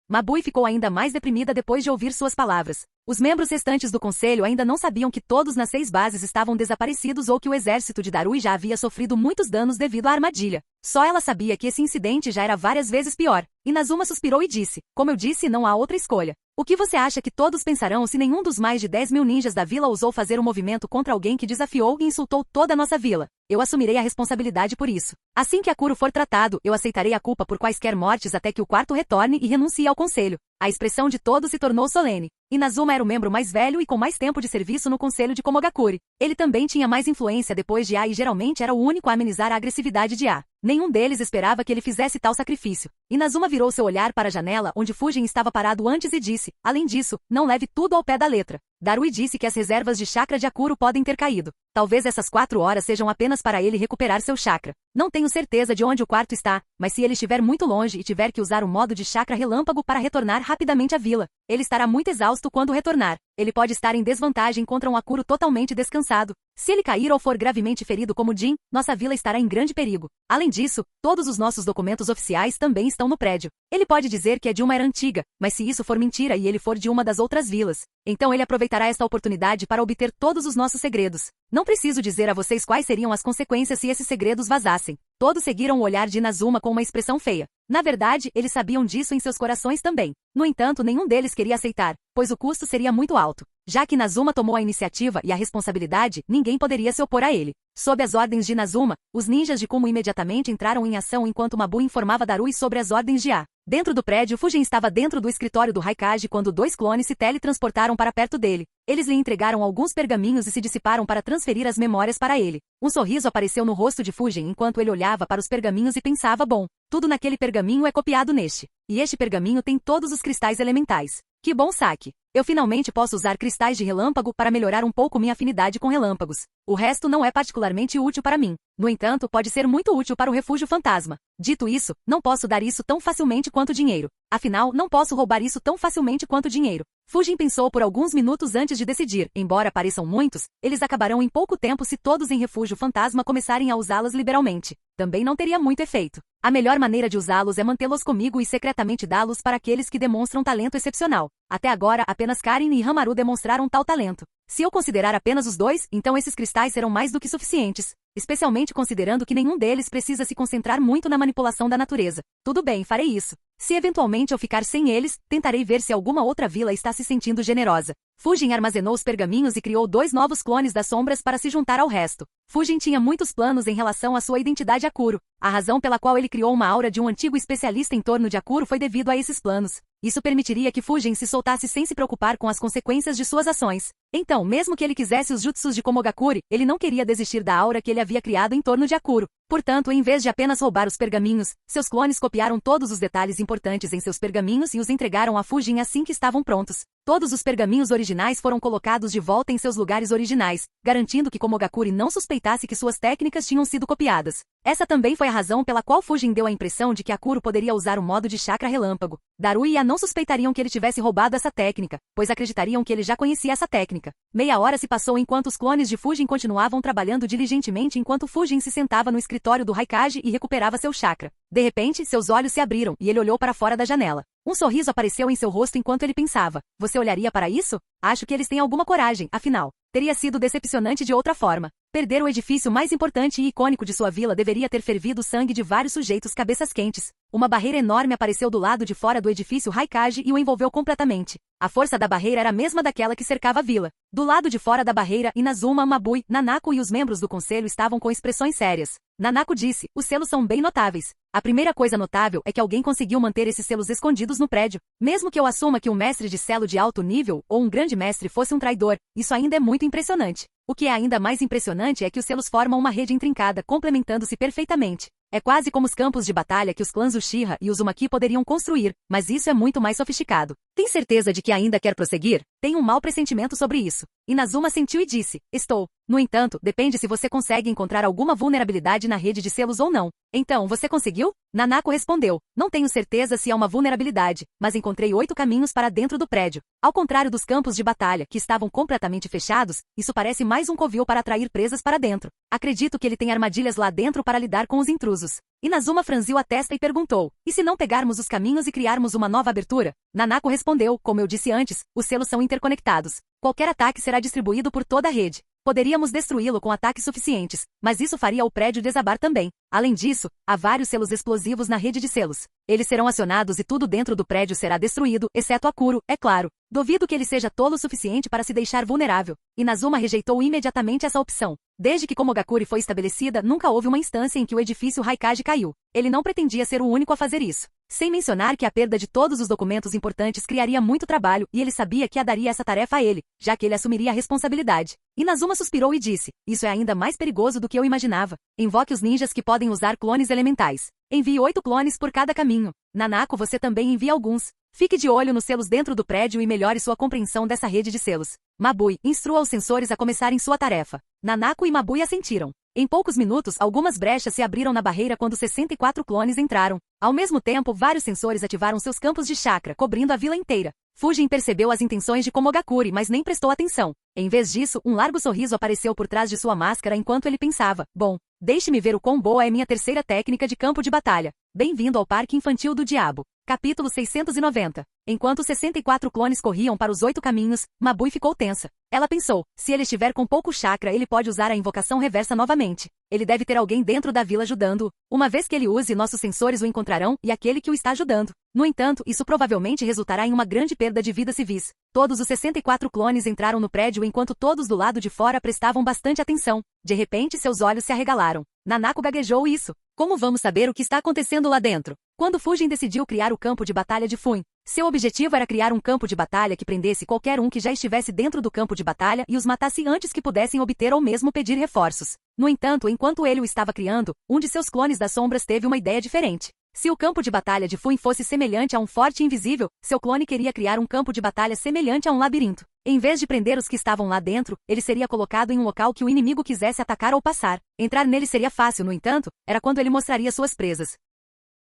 Mabui ficou ainda mais deprimida depois de ouvir suas palavras. Os membros restantes do conselho ainda não sabiam que todos nas 6 bases estavam desaparecidos ou que o exército de Darui já havia sofrido muitos danos devido à armadilha. Só ela sabia que esse incidente já era várias vezes pior. Inazuma suspirou e disse, como eu disse, não há outra escolha. O que você acha que todos pensarão se nenhum dos mais de 10.000 ninjas da vila ousou fazer um movimento contra alguém que desafiou e insultou toda a nossa vila? Eu assumirei a responsabilidade por isso. Assim que Akuro for tratado, eu aceitarei a culpa por quaisquer mortes até que o quarto retorne e renuncie ao conselho. A expressão de todos se tornou solene. Inazuma era o membro mais velho e com mais tempo de serviço no conselho de Komogakure. Ele também tinha mais influência depois de A e geralmente era o único a amenizar a agressividade de A. Nenhum deles esperava que ele fizesse tal sacrifício. Inazuma virou seu olhar para a janela onde Fujin estava parado antes e disse, além disso, não leve tudo ao pé da letra. Darui disse que as reservas de chakra de Akuro podem ter caído. Talvez essas 4 horas sejam apenas para ele recuperar seu chakra. Não tenho certeza de onde o quarto está, mas se ele estiver muito longe e tiver que usar o modo de chakra relâmpago para retornar rapidamente à vila, ele estará muito exausto quando retornar. Ele pode estar em desvantagem contra um Akuro totalmente descansado. Se ele cair ou for gravemente ferido como Jin, nossa vila estará em grande perigo. Além disso, todos os nossos documentos oficiais também estão no prédio. Ele pode dizer que é de uma era antiga, mas se isso for mentira e ele for de uma das outras vilas, então ele aproveitará esta oportunidade para obter todos os nossos segredos. Não preciso dizer a vocês quais seriam as consequências se esses segredos vazassem. Todos seguiram o olhar de Inazuma com uma expressão feia. Na verdade, eles sabiam disso em seus corações também. No entanto, nenhum deles queria aceitar, pois o custo seria muito alto. Já que Inazuma tomou a iniciativa e a responsabilidade, ninguém poderia se opor a ele. Sob as ordens de Inazuma, os ninjas de Kumo imediatamente entraram em ação enquanto Mabui informava Darui sobre as ordens de A. Dentro do prédio, Fujin estava dentro do escritório do Raikage quando 2 clones se teletransportaram para perto dele. Eles lhe entregaram alguns pergaminhos e se dissiparam para transferir as memórias para ele. Um sorriso apareceu no rosto de Fujin enquanto ele olhava para os pergaminhos e pensava, bom, tudo naquele pergaminho é copiado neste. E este pergaminho tem todos os cristais elementais. Que bom saque! Eu finalmente posso usar cristais de relâmpago para melhorar um pouco minha afinidade com relâmpagos. O resto não é particularmente útil para mim. No entanto, pode ser muito útil para o refúgio fantasma. Dito isso, não posso dar isso tão facilmente quanto dinheiro. Afinal, não posso roubar isso tão facilmente quanto dinheiro. Fujin pensou por alguns minutos antes de decidir. Embora pareçam muitos, eles acabarão em pouco tempo se todos em refúgio fantasma começarem a usá-los liberalmente. Também não teria muito efeito. A melhor maneira de usá-los é mantê-los comigo e secretamente dá-los para aqueles que demonstram talento excepcional. Até agora, apenas Karin e Hamaru demonstraram tal talento. Se eu considerar apenas os 2, então esses cristais serão mais do que suficientes. Especialmente considerando que nenhum deles precisa se concentrar muito na manipulação da natureza. Tudo bem, farei isso. Se eventualmente eu ficar sem eles, tentarei ver se alguma outra vila está se sentindo generosa. Fujin armazenou os pergaminhos e criou 2 novos clones das sombras para se juntar ao resto. Fujin tinha muitos planos em relação à sua identidade Akuro. A razão pela qual ele criou uma aura de um antigo especialista em torno de Akuro foi devido a esses planos. Isso permitiria que Fujin se soltasse sem se preocupar com as consequências de suas ações. Então, mesmo que ele quisesse os jutsus de Komogakure, ele não queria desistir da aura que ele havia criado em torno de Akuro. Portanto, em vez de apenas roubar os pergaminhos, seus clones copiaram todos os detalhes importantes em seus pergaminhos e os entregaram a Fujin assim que estavam prontos. Todos os pergaminhos originais foram colocados de volta em seus lugares originais, garantindo que Komogakure não suspeitasse que suas técnicas tinham sido copiadas. Essa também foi a razão pela qual Fujin deu a impressão de que Akuro poderia usar o modo de chakra relâmpago. Darui e A não suspeitariam que ele tivesse roubado essa técnica, pois acreditariam que ele já conhecia essa técnica. Meia hora se passou enquanto os clones de Fujin continuavam trabalhando diligentemente enquanto Fujin se sentava no escritório do Raikage e recuperava seu chakra. De repente, seus olhos se abriram e ele olhou para fora da janela. Um sorriso apareceu em seu rosto enquanto ele pensava. Você olharia para isso? Acho que eles têm alguma coragem, afinal. Teria sido decepcionante de outra forma. Perder o edifício mais importante e icônico de sua vila deveria ter fervido o sangue de vários sujeitos cabeças quentes. Uma barreira enorme apareceu do lado de fora do edifício Raikage e o envolveu completamente. A força da barreira era a mesma daquela que cercava a vila. Do lado de fora da barreira, Inazuma, Mabui, Nanako e os membros do conselho estavam com expressões sérias. Nanako disse, os selos são bem notáveis. A primeira coisa notável é que alguém conseguiu manter esses selos escondidos no prédio. Mesmo que eu assuma que um mestre de selo de alto nível, ou um grande mestre fosse um traidor, isso ainda é muito impressionante. O que é ainda mais impressionante é que os selos formam uma rede intrincada, complementando-se perfeitamente. É quase como os campos de batalha que os clãs Uchiha e Uzumaki poderiam construir, mas isso é muito mais sofisticado. Tem certeza de que ainda quer prosseguir? Tenho um mau pressentimento sobre isso. Inazuma sentiu e disse, estou. No entanto, depende se você consegue encontrar alguma vulnerabilidade na rede de selos ou não. Então, você conseguiu? Nanako respondeu, não tenho certeza se é uma vulnerabilidade, mas encontrei 8 caminhos para dentro do prédio. Ao contrário dos campos de batalha, que estavam completamente fechados, isso parece mais um covil para atrair presas para dentro. Acredito que ele tem armadilhas lá dentro para lidar com os intrusos. Inazuma franziu a testa e perguntou, e se não pegarmos os caminhos e criarmos uma nova abertura? Nanako respondeu, como eu disse antes, os selos são interconectados. Qualquer ataque será distribuído por toda a rede. Poderíamos destruí-lo com ataques suficientes, mas isso faria o prédio desabar também. Além disso, há vários selos explosivos na rede de selos. Eles serão acionados e tudo dentro do prédio será destruído, exceto Akuro, é claro. Duvido que ele seja tolo o suficiente para se deixar vulnerável. Inazuma rejeitou imediatamente essa opção. Desde que Komogakure foi estabelecida, nunca houve uma instância em que o edifício Raikage caiu. Ele não pretendia ser o único a fazer isso. Sem mencionar que a perda de todos os documentos importantes criaria muito trabalho e ele sabia que daria essa tarefa a ele, já que ele assumiria a responsabilidade. Inazuma suspirou e disse, isso é ainda mais perigoso do que eu imaginava. Invoque os ninjas que podem usar clones elementais. Envie 8 clones por cada caminho. Nanako, você também envia alguns. Fique de olho nos selos dentro do prédio e melhore sua compreensão dessa rede de selos. Mabui, instrua os sensores a começarem sua tarefa. Nanako e Mabui assentiram. Em poucos minutos, algumas brechas se abriram na barreira quando 64 clones entraram. Ao mesmo tempo, vários sensores ativaram seus campos de chakra, cobrindo a vila inteira. Fujin percebeu as intenções de Komogakure, mas nem prestou atenção. Em vez disso, um largo sorriso apareceu por trás de sua máscara enquanto ele pensava, bom, deixe-me ver o quão boa é minha terceira técnica de campo de batalha. Bem-vindo ao Parque Infantil do Diabo. Capítulo 690. Enquanto 64 clones corriam para os 8 caminhos, Mabui ficou tensa. Ela pensou, se ele estiver com pouco chakra ele pode usar a invocação reversa novamente. Ele deve ter alguém dentro da vila ajudando-o. Uma vez que ele use, nossos sensores o encontrarão e aquele que o está ajudando. No entanto, isso provavelmente resultará em uma grande perda de vidas civis. Todos os 64 clones entraram no prédio enquanto todos do lado de fora prestavam bastante atenção. De repente, seus olhos se arregalaram. Nanako gaguejou isso. Como vamos saber o que está acontecendo lá dentro? Quando Fujin decidiu criar o campo de batalha de Fun, seu objetivo era criar um campo de batalha que prendesse qualquer um que já estivesse dentro do campo de batalha e os matasse antes que pudessem obter ou mesmo pedir reforços. No entanto, enquanto ele o estava criando, um de seus clones das sombras teve uma ideia diferente. Se o campo de batalha de Fun fosse semelhante a um forte invisível, seu clone queria criar um campo de batalha semelhante a um labirinto. Em vez de prender os que estavam lá dentro, ele seria colocado em um local que o inimigo quisesse atacar ou passar. Entrar nele seria fácil, no entanto, era quando ele mostraria suas presas.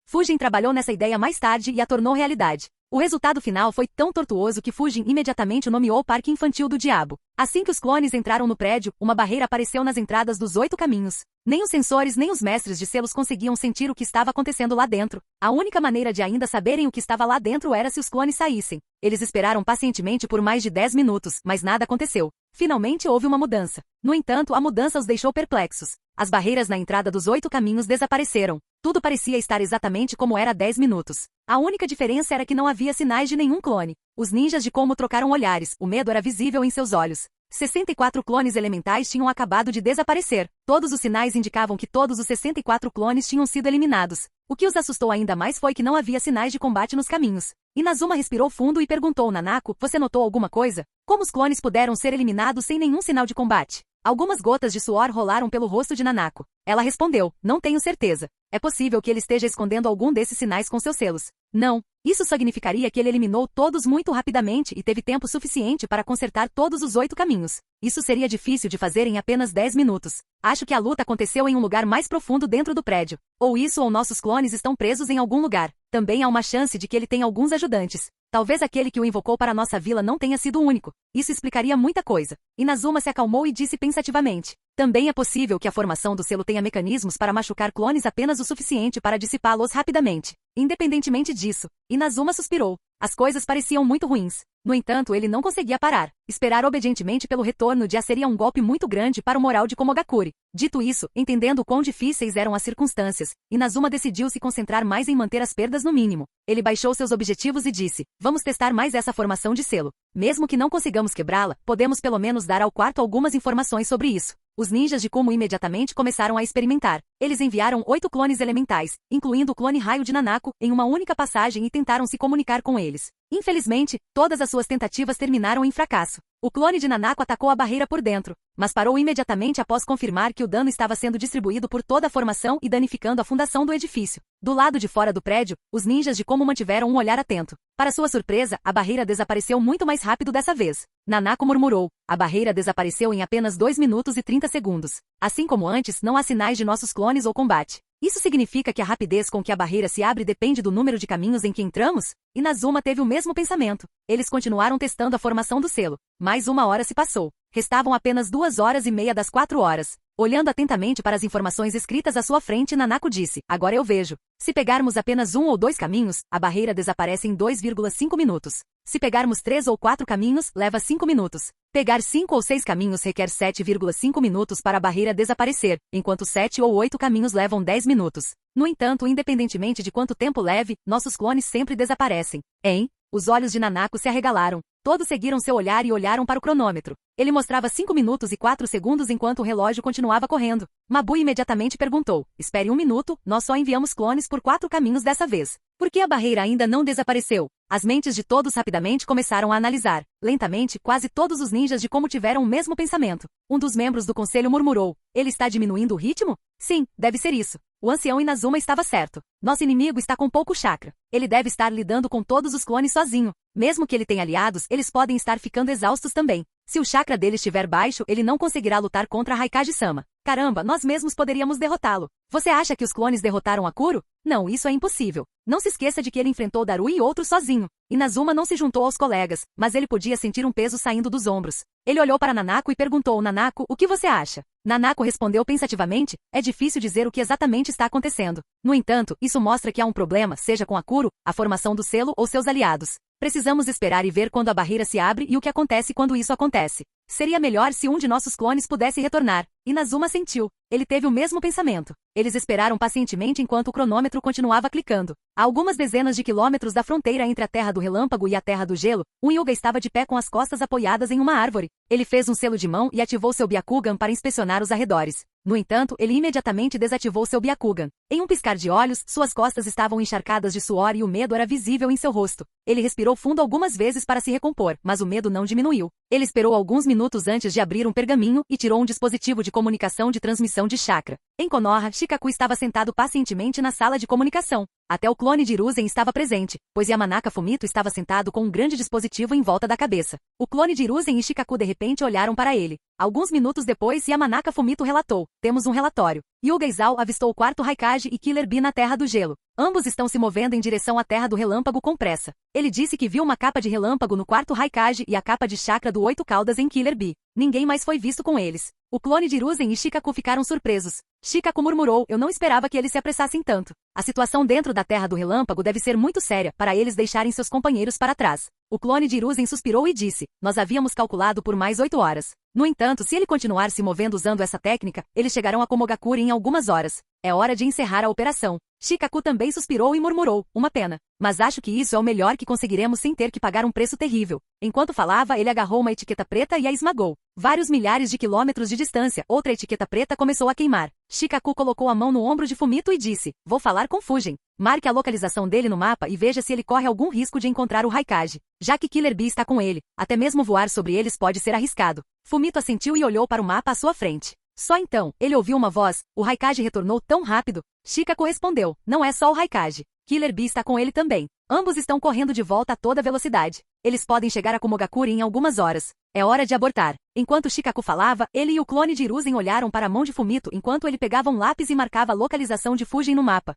Fujin trabalhou nessa ideia mais tarde e a tornou realidade. O resultado final foi tão tortuoso que Fujin imediatamente o nomeou Parque Infantil do Diabo. Assim que os clones entraram no prédio, uma barreira apareceu nas entradas dos 8 caminhos. Nem os sensores nem os mestres de selos conseguiam sentir o que estava acontecendo lá dentro. A única maneira de ainda saberem o que estava lá dentro era se os clones saíssem. Eles esperaram pacientemente por mais de 10 minutos, mas nada aconteceu. Finalmente houve uma mudança. No entanto, a mudança os deixou perplexos. As barreiras na entrada dos 8 caminhos desapareceram. Tudo parecia estar exatamente como era há 10 minutos. A única diferença era que não havia sinais de nenhum clone. Os ninjas de Como trocaram olhares, o medo era visível em seus olhos. 64 clones elementais tinham acabado de desaparecer. Todos os sinais indicavam que todos os 64 clones tinham sido eliminados. O que os assustou ainda mais foi que não havia sinais de combate nos caminhos. Inazuma respirou fundo e perguntou a Nanako, você notou alguma coisa? Como os clones puderam ser eliminados sem nenhum sinal de combate? Algumas gotas de suor rolaram pelo rosto de Nanako. Ela respondeu, não tenho certeza. É possível que ele esteja escondendo algum desses sinais com seus selos. Não. Isso significaria que ele eliminou todos muito rapidamente e teve tempo suficiente para consertar todos os 8 caminhos. Isso seria difícil de fazer em apenas 10 minutos. Acho que a luta aconteceu em um lugar mais profundo dentro do prédio. Ou isso ou nossos clones estão presos em algum lugar. Também há uma chance de que ele tenha alguns ajudantes. Talvez aquele que o invocou para nossa vila não tenha sido o único. Isso explicaria muita coisa. Inazuma se acalmou e disse pensativamente. Também é possível que a formação do selo tenha mecanismos para machucar clones apenas o suficiente para dissipá-los rapidamente. Independentemente disso, Inazuma suspirou. As coisas pareciam muito ruins. No entanto, ele não conseguia parar. Esperar obedientemente pelo retorno de A seria um golpe muito grande para o moral de Komogakure. Dito isso, entendendo quão difíceis eram as circunstâncias, Inazuma decidiu se concentrar mais em manter as perdas no mínimo. Ele baixou seus objetivos e disse: vamos testar mais essa formação de selo. Mesmo que não consigamos quebrá-la, podemos pelo menos dar ao quarto algumas informações sobre isso. Os ninjas de Kumo imediatamente começaram a experimentar. Eles enviaram 8 clones elementais, incluindo o clone raio de Nanako, em uma única passagem e tentaram se comunicar com eles. Infelizmente, todas as suas tentativas terminaram em fracasso. O clone de Nanako atacou a barreira por dentro, mas parou imediatamente após confirmar que o dano estava sendo distribuído por toda a formação e danificando a fundação do edifício. Do lado de fora do prédio, os ninjas de Kumo mantiveram um olhar atento. Para sua surpresa, a barreira desapareceu muito mais rápido dessa vez. Nanako murmurou: a barreira desapareceu em apenas 2 minutos e 30 segundos. Assim como antes, não há sinais de nossos clones ou combate. Isso significa que a rapidez com que a barreira se abre depende do número de caminhos em que entramos? Inazuma teve o mesmo pensamento. Eles continuaram testando a formação do selo. Mais 1 hora se passou. Restavam apenas 2 horas e meia das 4 horas. Olhando atentamente para as informações escritas à sua frente, Nanako disse: agora eu vejo. Se pegarmos apenas 1 ou 2 caminhos, a barreira desaparece em 2,5 minutos. Se pegarmos 3 ou 4 caminhos, leva 5 minutos. Pegar 5 ou 6 caminhos requer 7,5 minutos para a barreira desaparecer, enquanto 7 ou 8 caminhos levam 10 minutos. No entanto, independentemente de quanto tempo leve, nossos clones sempre desaparecem. Hein? Os olhos de Nanako se arregalaram. Todos seguiram seu olhar e olharam para o cronômetro. Ele mostrava 5 minutos e 4 segundos enquanto o relógio continuava correndo. Mabu imediatamente perguntou: espere 1 minuto, nós só enviamos clones por 4 caminhos dessa vez. Por que a barreira ainda não desapareceu? As mentes de todos rapidamente começaram a analisar. Lentamente, quase todos os ninjas de Kumo tiveram o mesmo pensamento. Um dos membros do conselho murmurou: ele está diminuindo o ritmo? Sim, deve ser isso. O ancião Inazuma estava certo. Nosso inimigo está com pouco chakra. Ele deve estar lidando com todos os clones sozinho. Mesmo que ele tenha aliados, eles podem estar ficando exaustos também. Se o chakra dele estiver baixo, ele não conseguirá lutar contra Raikage-sama. Caramba, nós mesmos poderíamos derrotá-lo. Você acha que os clones derrotaram a Kuro? Não, isso é impossível. Não se esqueça de que ele enfrentou Darui e outros sozinho. Inazuma não se juntou aos colegas, mas ele podia sentir um peso saindo dos ombros. Ele olhou para Nanako e perguntou: Nanako, o que você acha? Nanako respondeu pensativamente: é difícil dizer o que exatamente está acontecendo. No entanto, isso mostra que há um problema, seja com a Kuro, a formação do selo ou seus aliados. Precisamos esperar e ver quando a barreira se abre e o que acontece quando isso acontece. Seria melhor se um de nossos clones pudesse retornar. Inazuma sentiu. Ele teve o mesmo pensamento. Eles esperaram pacientemente enquanto o cronômetro continuava clicando. A algumas dezenas de quilômetros da fronteira entre a Terra do Relâmpago e a Terra do Gelo, um Hyuga estava de pé com as costas apoiadas em uma árvore. Ele fez um selo de mão e ativou seu Byakugan para inspecionar os arredores. No entanto, ele imediatamente desativou seu Byakugan. Em um piscar de olhos, suas costas estavam encharcadas de suor e o medo era visível em seu rosto. Ele respirou fundo algumas vezes para se recompor, mas o medo não diminuiu. Ele esperou alguns minutos antes de abrir um pergaminho e tirou um dispositivo de comunicação de transmissão de chakra. Em Konoha, Shikaku estava sentado pacientemente na sala de comunicação. Até o clone de Hiruzen estava presente, pois Yamanaka Fumito estava sentado com um grande dispositivo em volta da cabeça. O clone de Hiruzen e Shikaku de repente olharam para ele. Alguns minutos depois, Yamanaka Fumito relatou: temos um relatório. Hyuga Izao avistou o quarto Raikage e Killer Bee na Terra do Gelo. Ambos estão se movendo em direção à Terra do Relâmpago com pressa. Ele disse que viu uma capa de relâmpago no quarto Raikage e a capa de chakra do 8 caudas em Killer Bee. Ninguém mais foi visto com eles. O clone de Hiruzen e Shikaku ficaram surpresos. Shikaku murmurou: eu não esperava que eles se apressassem tanto. A situação dentro da Terra do Relâmpago deve ser muito séria para eles deixarem seus companheiros para trás. O clone de Hiruzen suspirou e disse: nós havíamos calculado por mais 8 horas. No entanto, se ele continuar se movendo usando essa técnica, eles chegarão a Komogakure em algumas horas. É hora de encerrar a operação. Shikaku também suspirou e murmurou: uma pena. Mas acho que isso é o melhor que conseguiremos sem ter que pagar um preço terrível. Enquanto falava, ele agarrou uma etiqueta preta e a esmagou. Vários milhares de quilômetros de distância, outra etiqueta preta começou a queimar. Shikaku colocou a mão no ombro de Fumito e disse: vou falar com Fugen. Marque a localização dele no mapa e veja se ele corre algum risco de encontrar o Raikage. Já que Killer Bee está com ele, até mesmo voar sobre eles pode ser arriscado. Fumito assentiu e olhou para o mapa à sua frente. Só então, ele ouviu uma voz: o Raikage retornou tão rápido. Shikaku respondeu: não é só o Raikage. Killer Bee está com ele também. Ambos estão correndo de volta a toda velocidade. Eles podem chegar a Komogakure em algumas horas. É hora de abortar. Enquanto Shikaku falava, ele e o clone de Hiruzen olharam para a mão de Fumito enquanto ele pegava um lápis e marcava a localização de Fugen no mapa.